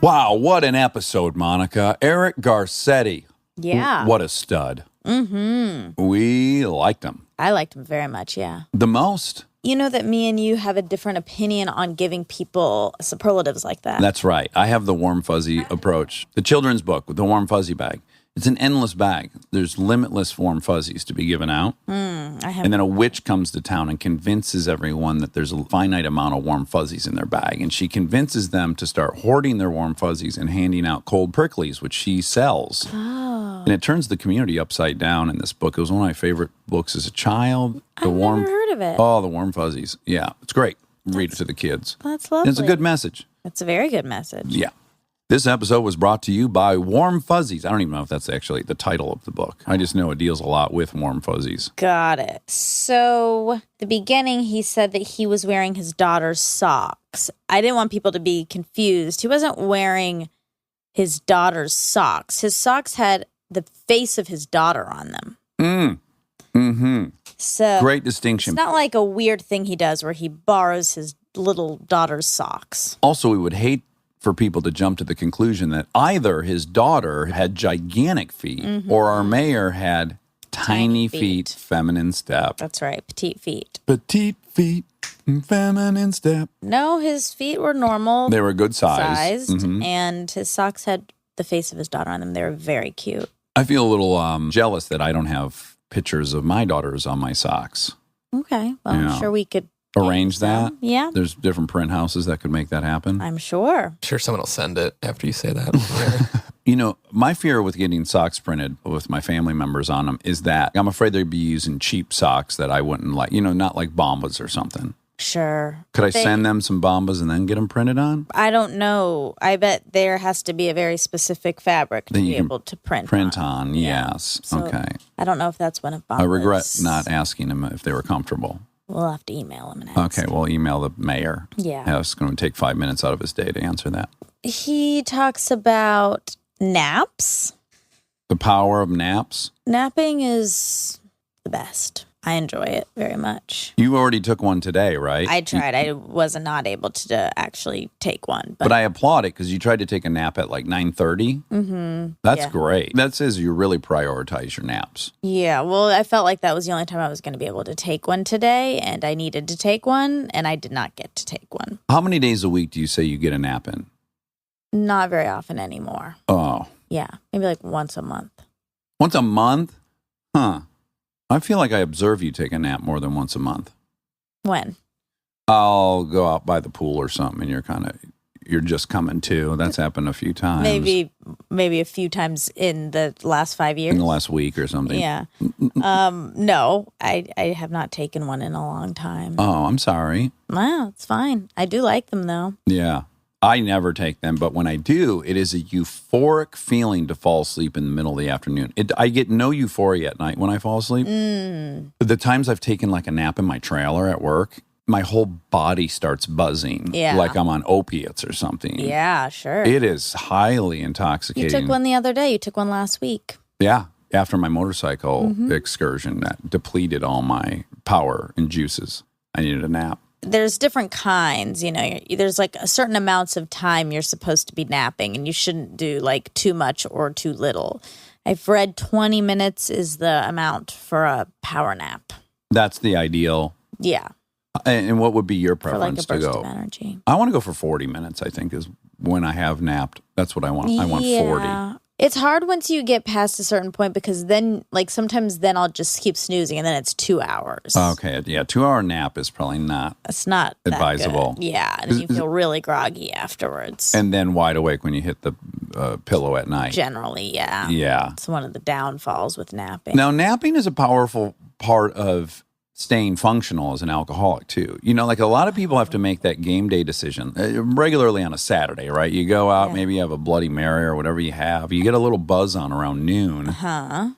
Wow, what an episode, Monica. Eric Garcetti. Yeah. What a stud. Mm-hmm. We liked him. I liked him very much, yeah. The most. You know that me and you have a different opinion on giving people superlatives like that. That's right. I have the warm fuzzy approach. The children's book with the warm fuzzy bag. It's an endless bag. There's limitless warm fuzzies to be given out. And then a witch comes to town and convinces everyone that there's a finite amount of warm fuzzies in their bag. And she convinces them to start hoarding their warm fuzzies and handing out cold pricklies, which she sells. And it turns the community upside down in this book. It was one of my favorite books as a child. I've never heard of it. Oh, the warm fuzzies. Yeah, it's great. Read it to the kids. That's lovely. It's a good message. It's a very good message. Yeah. This episode was brought to you by Warm Fuzzies. I don't even know if that's actually the title of the book. I just know it deals a lot with warm fuzzies. Got it. So, the beginning, he said that he was wearing his daughter's socks. I didn't want people to be confused. He wasn't wearing his daughter's socks. His socks had the face of his daughter on them. So Great distinction. It's not like a weird thing he does where he borrows his little daughter's socks. Also, we would hate for people to jump to the conclusion that either his daughter had gigantic feet or our mayor had tiny feet, feminine step. That's right, petite feet. Petite feet, feminine step. No, his feet were normal. They were good sized, and his socks had the face of his daughter on them. They were very cute. I feel a little jealous that I don't have pictures of my daughters on my socks. Okay, well, Yeah. I'm sure we could Arrange that? some. Yeah, There's different print houses that could make that happen. I'm sure. I'm sure someone will send it after you say that. You know, my fear with getting socks printed with my family members on them is that I'm afraid they'd be using cheap socks that I wouldn't like, not like Bombas or something. Sure. Could I send them some Bombas and then get them printed on? I don't know. I bet there has to be a very specific fabric to That you be can able to print on, yes. So okay. I don't know if that's one of Bombas. I regret not asking them if they were comfortable. We'll have to email him and ask. Okay, we'll email the mayor. Yeah. It's going to take 5 minutes out of his day to answer that. He talks about naps. The power of naps. Napping is the best. I enjoy it very much. You already took one today, right? I tried. I was not able to actually take one. But I applaud it because you tried to take a nap at like 9:30. Mm-hmm. That's Yeah. great. That says you really prioritize your naps. Yeah, well, I felt like that was the only time I was going to be able to take one today, and I needed to take one, and I did not get to take one. How many days a week do you say you get a nap in? Not very often anymore. Oh, Yeah, maybe like once a month. once a month? Huh. I feel like I observe you take a nap more than once a month. When? I'll go out by the pool or something and you're just coming to. That's happened a few times. Maybe a few times in the last 5 years. In the last week or something. Yeah. No, I have not taken one in a long time. Oh, I'm sorry. Wow, it's fine. I do like them though. Yeah. I never take them, but when I do, it is a euphoric feeling to fall asleep in the middle of the afternoon. I get no euphoria at night when I fall asleep. The times I've taken like a nap in my trailer at work, my whole body starts buzzing. Yeah. Like I'm on opiates or something. Yeah, sure. It is highly You intoxicating. took one the other day. You took one last week. Yeah. After my motorcycle excursion that depleted all my power and juices, I needed a nap. There's different kinds, there's like a certain amounts of time you're supposed to be napping, and you shouldn't do like too much or too little. I've read 20 minutes is the amount for a power nap. That's the ideal. Yeah. And what would be your For like preference a burst to of go? energy. I want to go for 40 minutes, I think, is when I have napped. That's what I want. I want 40. It's hard once you get past a certain point because then, like, sometimes then I'll just keep snoozing and then it's 2 hours. Okay. Yeah. 2-hour nap is probably not. It's not that advisable. good. Yeah. And you feel really groggy afterwards. And then wide awake when you hit the pillow at night. Generally, yeah. Yeah. It's one of the downfalls with napping. Now, napping is a powerful part of staying functional as an alcoholic, too. Like a lot of people have to make that game day decision regularly on a Saturday, right? You go out, maybe you have a Bloody Mary or whatever you have. You get a little buzz on around noon. Huh?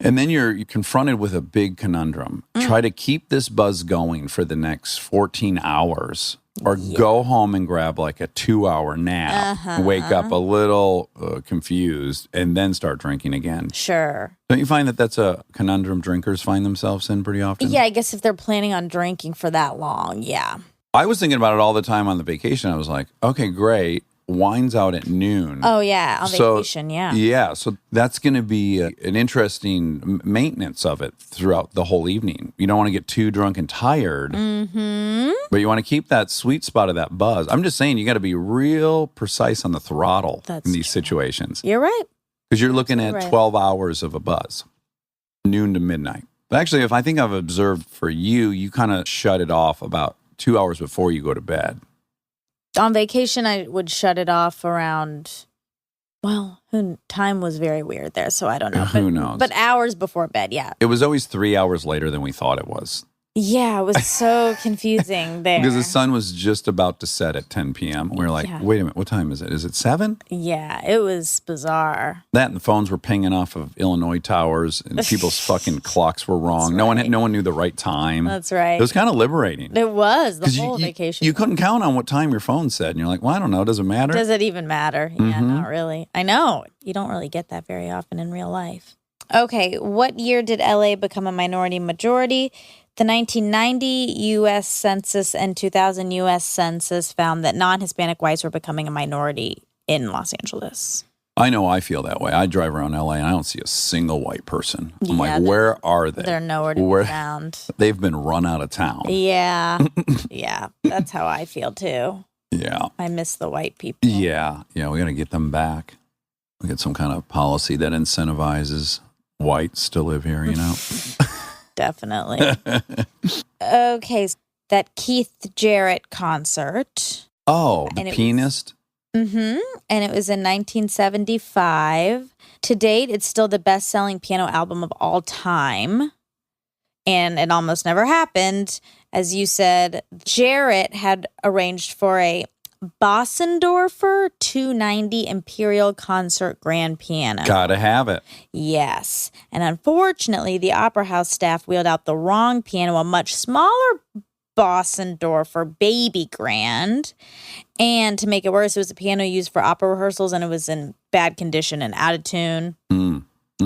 And then you're confronted with a big conundrum. Try to keep this buzz going for the next 14 hours or go home and grab like a 2-hour nap, wake up a little confused, and then start drinking again. Sure. Don't you find that that's a conundrum drinkers find themselves in pretty often? Yeah, I guess if they're planning on drinking for that long, yeah. I was thinking about it all the time on the vacation. I was like, okay, great. Wine's out at noon. Oh, yeah, on So- vacation, yeah. Yeah, so that's going to be an interesting maintenance of it throughout the whole evening. You don't want to get too drunk and tired, but you want to keep that sweet spot of that buzz. I'm just saying you got to be real precise on the throttle That's in these true. situations You're right. because you're looking at right. 12 hours of a buzz, noon to midnight. But actually, if I think I've observed for you, you kind of shut it off about 2 hours before you go to bed. On vacation, I would shut it off around, time was very weird there, so I don't know. Who knows? But hours before bed, yeah. It was always 3 hours later than we thought it was. Yeah, it was so confusing there. Because the sun was just about to set at 10 p.m. We were like, Yeah. wait a minute, what time is it? Is it 7? Yeah, it was bizarre. That and the phones were pinging off of Illinois towers, and people's fucking clocks were wrong. That's No one knew the right time. That's right. It was kind of liberating. It was the 'Cause whole vacation. You couldn't count on what time your phone said, and you're like, well, I don't know. Does it matter? Does it even matter? Yeah, Mm-hmm. not really. I know. You don't really get that very often in real life. Okay, what year did LA become a minority majority? The 1990 U.S. Census and 2000 U.S. Census found that non-Hispanic whites were becoming a minority in Los Angeles. I know I feel that way. I drive around LA and I don't see a single white person. I'm Yeah, like, where are they? They're nowhere to be found. They've been run out of town. Yeah. Yeah, that's how I feel too. Yeah. I miss the white people. Yeah. Yeah. We got to get them back. We get some kind of policy that incentivizes whites to live here, you know? Definitely. Okay, so that Keith Jarrett concert. Oh, And the it was- pianist? Mm-hmm. And it was in 1975. To date, it's still the best-selling piano album of all time. And it almost never happened. As you said, Jarrett had arranged for a Bossendorfer 290 Imperial Concert Grand Piano. Gotta have it. Yes. And unfortunately, the Opera House staff wheeled out the wrong piano, a much smaller Bossendorfer Baby Grand. And to make it worse, it was a piano used for opera rehearsals, and it was in bad condition and out of tune.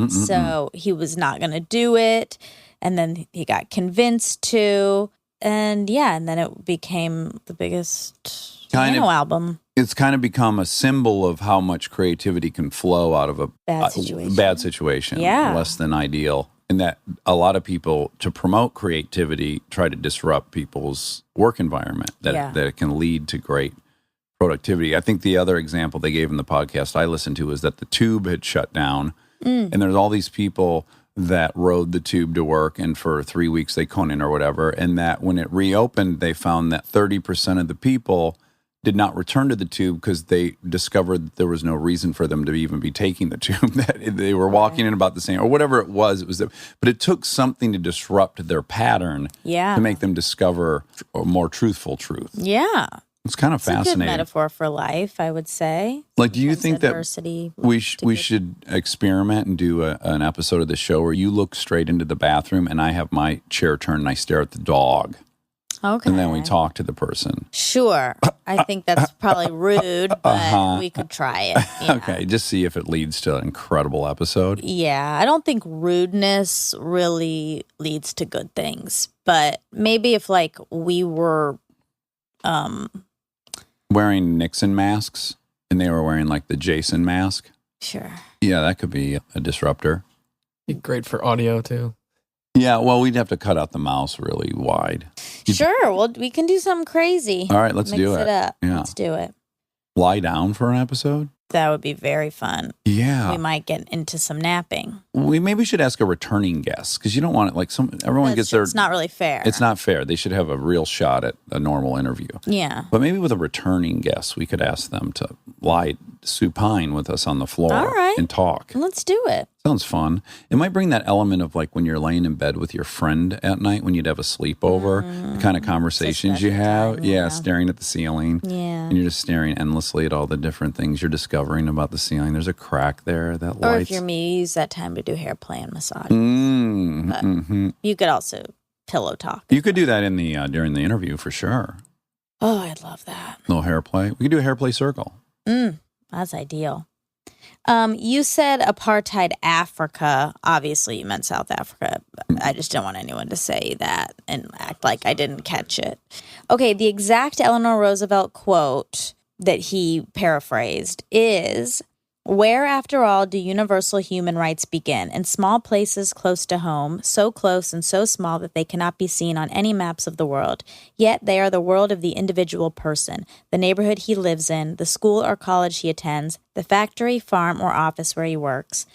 So he was not going to do it. And then he got convinced to. And yeah, and then it became the biggest piano album. It's kind of become a symbol of how much creativity can flow out of a Bad situation. bad situation. Yeah. Less than ideal. And that a lot of people, to promote creativity, try to disrupt people's work environment, that it can lead to great productivity. I think the other example they gave in the podcast I listened to is that the tube had shut down, and there's all these people that rode the tube to work, and for 3 weeks they couldn't or whatever, and that when it reopened, they found that 30% of the people did not return to the tube because they discovered that there was no reason for them to even be taking the tube, that they were walking in about the same, or whatever it was. But it took something to disrupt their pattern to make them discover a more truthful truth. Yeah. It's kind of It's a fascinating. good metaphor for life, I would say. Like, do you think that adversity we leads to good- should experiment and do an episode of the show where you look straight into the bathroom and I have my chair turned and I stare at the dog, Okay. and then we talk to the person? Sure. I think that's probably rude, but we could try it. Yeah. Okay, just see if it leads to an incredible episode. Yeah, I don't think rudeness really leads to good things, but maybe if like we were Wearing Nixon masks and they were wearing like the Jason mask. sure. Yeah, that could be a disruptor. Be great for audio too. Yeah, well, we'd have to cut out the mouse really wide. Sure, well we can do something crazy. All right, let's Mix do it up. Yeah. Let's do it. Lie down for an episode? That would be very fun. Yeah. We might get into some napping. We maybe should ask a returning guest because you don't want it like everyone gets their. It's not really fair. It's not fair. They should have a real shot at a normal interview. Yeah. But maybe with a returning guest, we could ask them to lie supine with us on the floor All right. and talk. Let's do it. Sounds fun. It might bring that element of like when you're laying in bed with your friend at night when you'd have a sleepover, the kind of conversations you special have. time, Yeah, yeah. staring at the ceiling. Yeah. And you're just staring endlessly at all the different things you're discovering about the ceiling. There's a crack there that Or lights. if you're me, you use that time to do hair play and massage. Mm-hmm. You could also pillow talk. You could do that in the during the interview for sure. Oh, I'd love that. Little hair play. We could do a hair play circle. That's ideal. You said apartheid Africa. Obviously, you meant South Africa. I just don't want anyone to say that and act like I didn't catch it. Okay, the exact Eleanor Roosevelt quote that he paraphrased is, "Where, after all, do universal human rights begin? In small places close to home, so close and so small that they cannot be seen on any maps of the world. Yet they are the world of the individual person, the neighborhood he lives in, the school or college he attends, the factory, farm, or office where he works.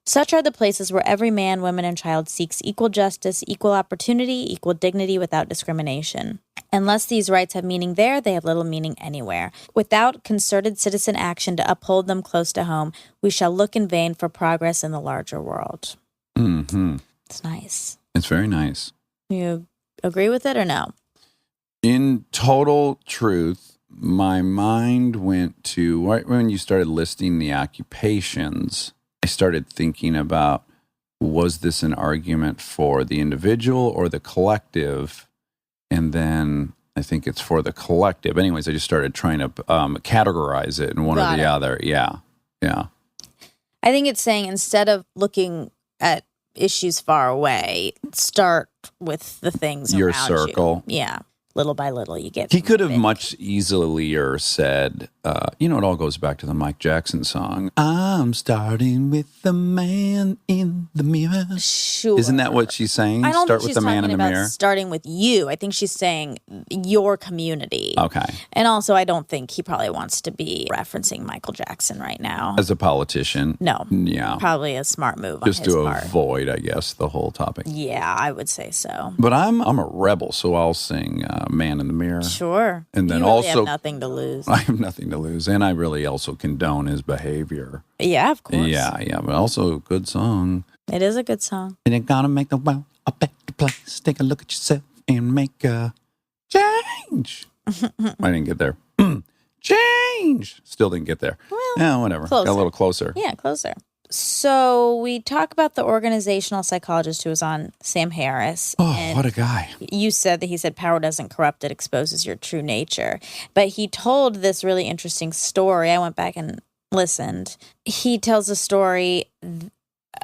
Such are the places where every man, woman, and child seeks equal justice, equal opportunity, equal dignity without discrimination. Unless these rights have meaning there, they have little meaning anywhere. Without concerted citizen action to uphold them close to home, we shall look in vain for progress in the larger world." Mm-hmm. It's nice. It's very nice. You agree with it or no? In total truth, my mind went to right when you started listing the occupations, I started thinking about, was this an argument for the individual or the collective? And then I think it's for the collective. Anyways, I just started trying to categorize it in one or the other. Yeah. Yeah. I think it's saying instead of looking at issues far away, start with the things Your around circle. you. Yeah. Little by little, you get. He could have big. much easier said, it all goes back to the Mike Jackson song. I'm starting with the man in the mirror. Sure. Isn't that what she's saying? I don't Start think with she's the man in talking the about mirror. starting with you. I think she's saying your community. Okay. And also, I don't think he probably wants to be referencing Michael Jackson right now. As a politician. No. Yeah. Probably a smart move Just on his to part. avoid, I guess, the whole topic. Yeah, I would say so. But I'm a rebel, so I'll sing Man in the Mirror. Sure. And then you really also- have nothing to lose. I have nothing to lose. And I really also condone his behavior. Yeah, of course. Yeah. But also a good song. It is a good song. And you gotta make the world a better place. Take a look at yourself and make a change. I didn't get there. Change. Still didn't get there. Well, Yeah, whatever. Got a little closer. Yeah, closer. So we talk about the organizational psychologist who was on, Sam Harris. Oh, and what a guy. you said that he said power doesn't corrupt, it exposes your true nature. But he told this really interesting story. I went back and listened. He tells a story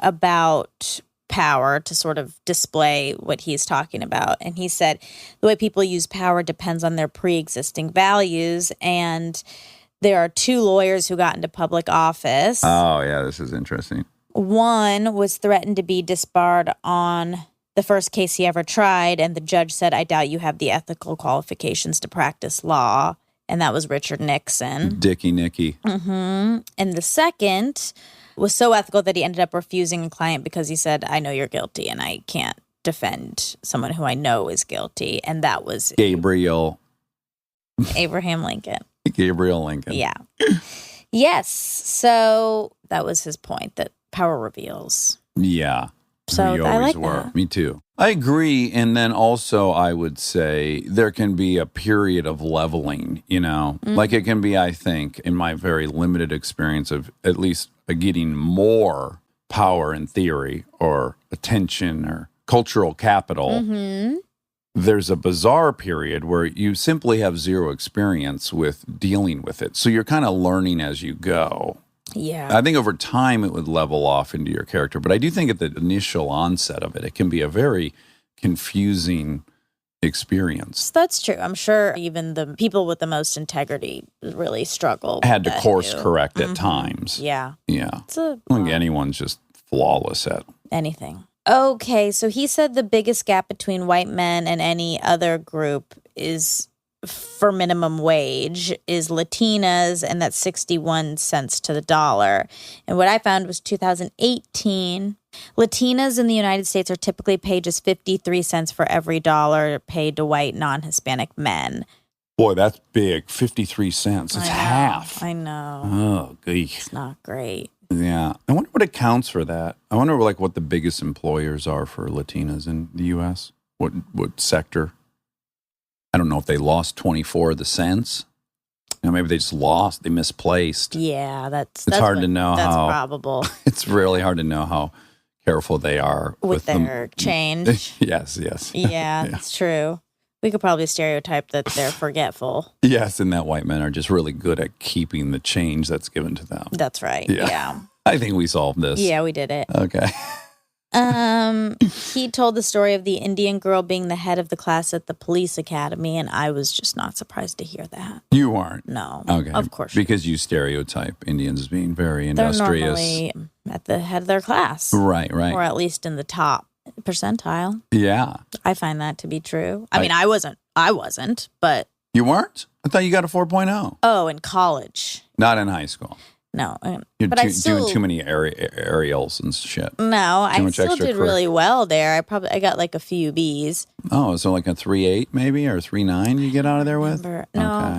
about power to sort of display what he's talking about. And he said the way people use power depends on their pre-existing values. And there are two lawyers who got into public office. Oh, yeah, this is interesting. One was threatened to be disbarred on the first case he ever tried, and the judge said, I doubt you have the ethical qualifications to practice law. And that was Richard Nixon. Dickie Nicky. And the second was so ethical that he ended up refusing a client because he said, I know you're guilty and I can't defend someone who I know is guilty. And that was Gabriel Abraham Lincoln. Lincoln. Yeah. Yes. So that was his point, that power reveals. Yeah. So we I always like were. that. Me too. I agree. And then also I would say there can be a period of leveling, like it can be, I think, in my very limited experience of at least getting more power in theory or attention or cultural capital. There's a bizarre period where you simply have zero experience with dealing with it. So you're kind of learning as you go. Yeah. I think over time it would level off into your character. But I do think at the initial onset of it, it can be a very confusing experience. That's true. I'm sure even the people with the most integrity really struggle. I had to with that course too. correct at times. Yeah. Yeah. It's a, I think anyone's just flawless at. anything. Okay, so he said the biggest gap between white men and any other group is for minimum wage is Latinas, and that's 61 cents to the dollar. And what I found was 2018, Latinas in the United States are typically paid just 53 cents for every dollar paid to white non-Hispanic men. Boy, that's big. 53 cents. It's I know, half. I know. Oh, geez. It's not great. Yeah. I wonder what accounts for that. I wonder what the biggest employers are for Latinas in the U.S. What sector? I don't know if they lost 24 of the cents. Maybe they just lost. They misplaced. Yeah, that's hard to know That's how- probable It's really hard to know how careful they are with them. their change. Yes. Yeah, that's true. We could probably stereotype that they're forgetful. Yes, and that white men are just really good at keeping the change that's given to them. That's right. Yeah. Yeah. I think we solved this. Yeah, we did it. Okay. He told the story of the Indian girl being the head of the class at the police academy, and I was just not surprised to hear that. You aren't. No. Okay. Of course. Because you stereotype Indians as being very They're industrious. normally at the head of their class. Right. Or at least in the top percentile. Yeah. I find that to be true. I mean, I wasn't, but You weren't? I thought you got a 4.0. in college. Not in high school. No. You're but I still doing too many aerials and shit. No, I much still did extracurricular. really well there. I got like a few B's. Oh, so like a 3.8 maybe or 3.9 you get out of there with? No, Okay.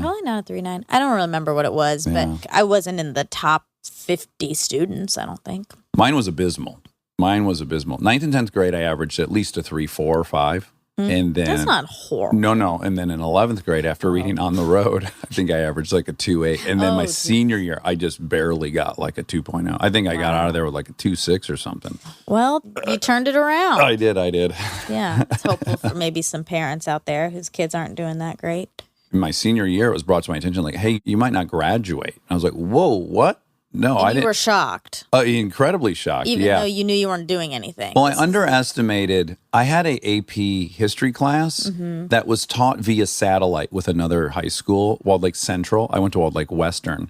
probably not a 3.9. I don't remember what it was, Yeah. but I wasn't in the top 50 students, I don't think. Mine was abysmal. Ninth and 10th grade, I averaged at least a 3.4 or 5. And then That's not horrible. No. And then in 11th grade, after reading On the Road, I think I averaged like a 2.8. And then my senior year, I just barely got like a 2.0. I think I got out of there with like a 2.6 or something. Well, you turned it around. I did. Yeah, it's hopeful for maybe some parents out there whose kids aren't doing that great. In my senior year, it was brought to my attention like, hey, you might not graduate. I was like, whoa, what? No, And I you didn't. were shocked, Incredibly shocked. even yeah. though you knew you weren't doing anything. Well, I underestimated. I had a AP history class that was taught via satellite with another high school, Walled Lake Central. I went to Walled Lake Western.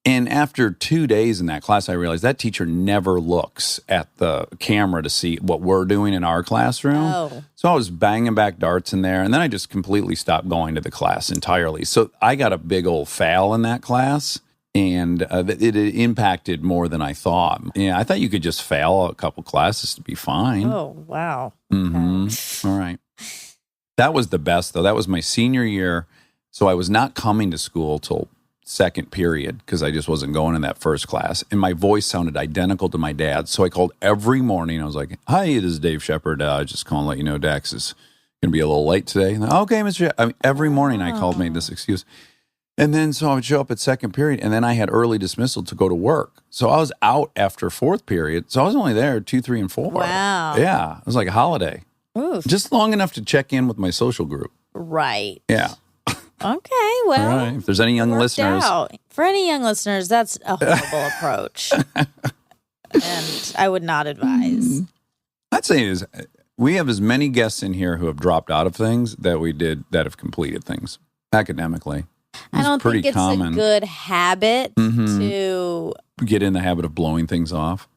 And after 2 days in that class, I realized that teacher never looks at the camera to see what we're doing in our classroom. Oh. So I was banging back darts in there, and then I just completely stopped going to the class entirely. So I got a big old fail in that class. And it impacted more than I thought. Yeah, I thought you could just fail a couple classes to be fine. Oh, wow. Mm-hmm. All right. That was the best, though. That was my senior year. So I was not coming to school till second period because I just wasn't going in that first class. And my voice sounded identical to my dad's. So I called every morning. I was like, hi, it is Dave Shepard. Just calling to let you know Dax is going to be a little late today. And, okay, Mr. Every morning I called, made this excuse. And then so I would show up at second period, and then I had early dismissal to go to work. So I was out after fourth period. So I was only there 2, 3, and 4. Wow. Yeah. It was like a holiday. Oof. Just long enough to check in with my social group. Right. Yeah. Okay, well. All right. If there's any young worked listeners. out. For any young listeners, that's a horrible approach. And I would not advise. I'd say is we have as many guests in here who have dropped out of things that we did that have completed things academically. I don't pretty think it's common. a good habit to, Get in the habit of blowing things off.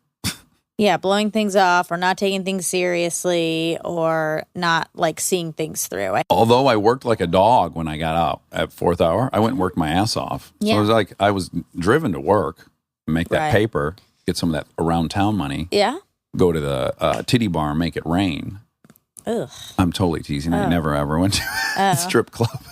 blowing things off or not taking things seriously or not like seeing things through. Although I worked like a dog when I got out at fourth hour, I went and worked my ass off. So Yeah. it was like I was driven to work, make that Right. paper, get some of that around town money, Yeah. go to the titty bar and make it rain. Ugh. I'm totally teasing. I never ever went to a strip club.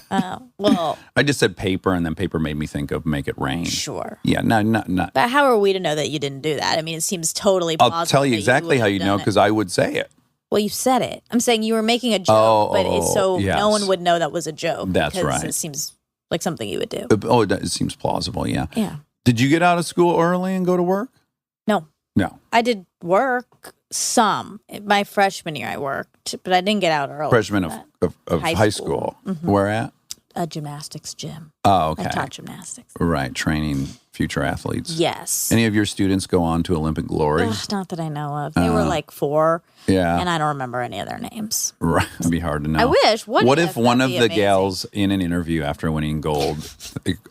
Well, I just said paper, and then paper made me think of make it rain. sure. Yeah, not. But how are we to know that you didn't do that? I mean, it seems totally plausible. I'll tell you that exactly would how have you done know it. because I would say it. Well, you said it. I'm saying you were making a joke, but it's so yes. no one would know that was a joke. That's because right. It seems like something you would do. It seems plausible. Yeah. Yeah. Did you get out of school early and go to work? No, No. I did work some. My freshman year, I worked, but I didn't get out early. Freshman of High high school. school. Where at? A gymnastics gym. Oh, okay. I taught gymnastics. Right, training future athletes. Yes. Any of your students go on to Olympic glory? Ugh, not that I know of. They were like 4, Yeah. and I don't remember any of their names. Right. It'd be hard to know. I wish. What if one of That'd be the amazing. gals in an interview after winning gold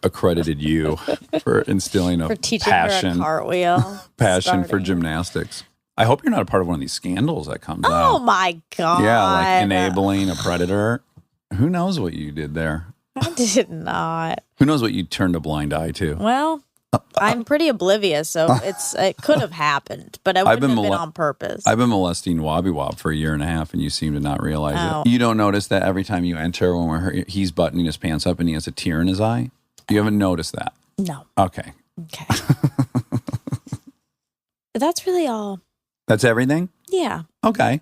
accredited you for instilling a For teaching her a passion cartwheel. for Starting. gymnastics? I hope you're not a part of one of these scandals that comes Oh out. my God. Yeah, like enabling a predator. Who knows what you did there? I did not. Who knows what you turned a blind eye to? Well, I'm pretty oblivious, so it could have happened, but I wouldn't have been on purpose. I've been molesting Wobby Wob for 1.5 years, and you seem to not realize Oh. it. You don't notice that every time you enter when he's buttoning his pants up and he has a tear in his eye? You haven't noticed that? No. Okay. Okay. That's really all. That's everything? Yeah. Okay.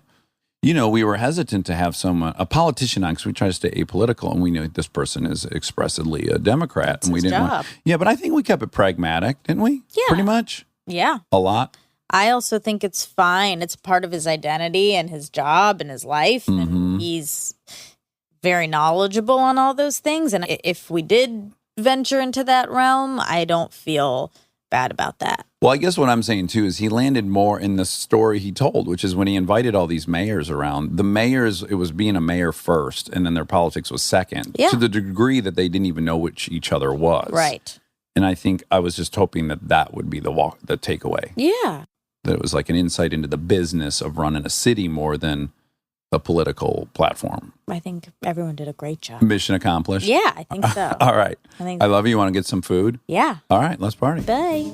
You know, we were hesitant to have a politician on because we try to stay apolitical, and we knew this person is expressly a Democrat, That's and we his didn't job. want. Yeah, but I think we kept it pragmatic, didn't we? Yeah. Pretty much. Yeah. A lot. I also think it's fine. It's part of his identity and his job and his life. And he's very knowledgeable on all those things. And if we did venture into that realm, I don't feel bad about that. Well, I guess what I'm saying too is he landed more in the story he told, which is when he invited all these mayors around. The mayors, it was being a mayor first, and then their politics was second. Yeah. To the degree that they didn't even know which each other was. Right. And I think I was just hoping that would be the takeaway. Yeah. That it was like an insight into the business of running a city more than a political platform. I think everyone did a great job. Mission accomplished. Yeah, I think so. All right. I think I love you. You want to get some food? Yeah. All right, let's party. Bye.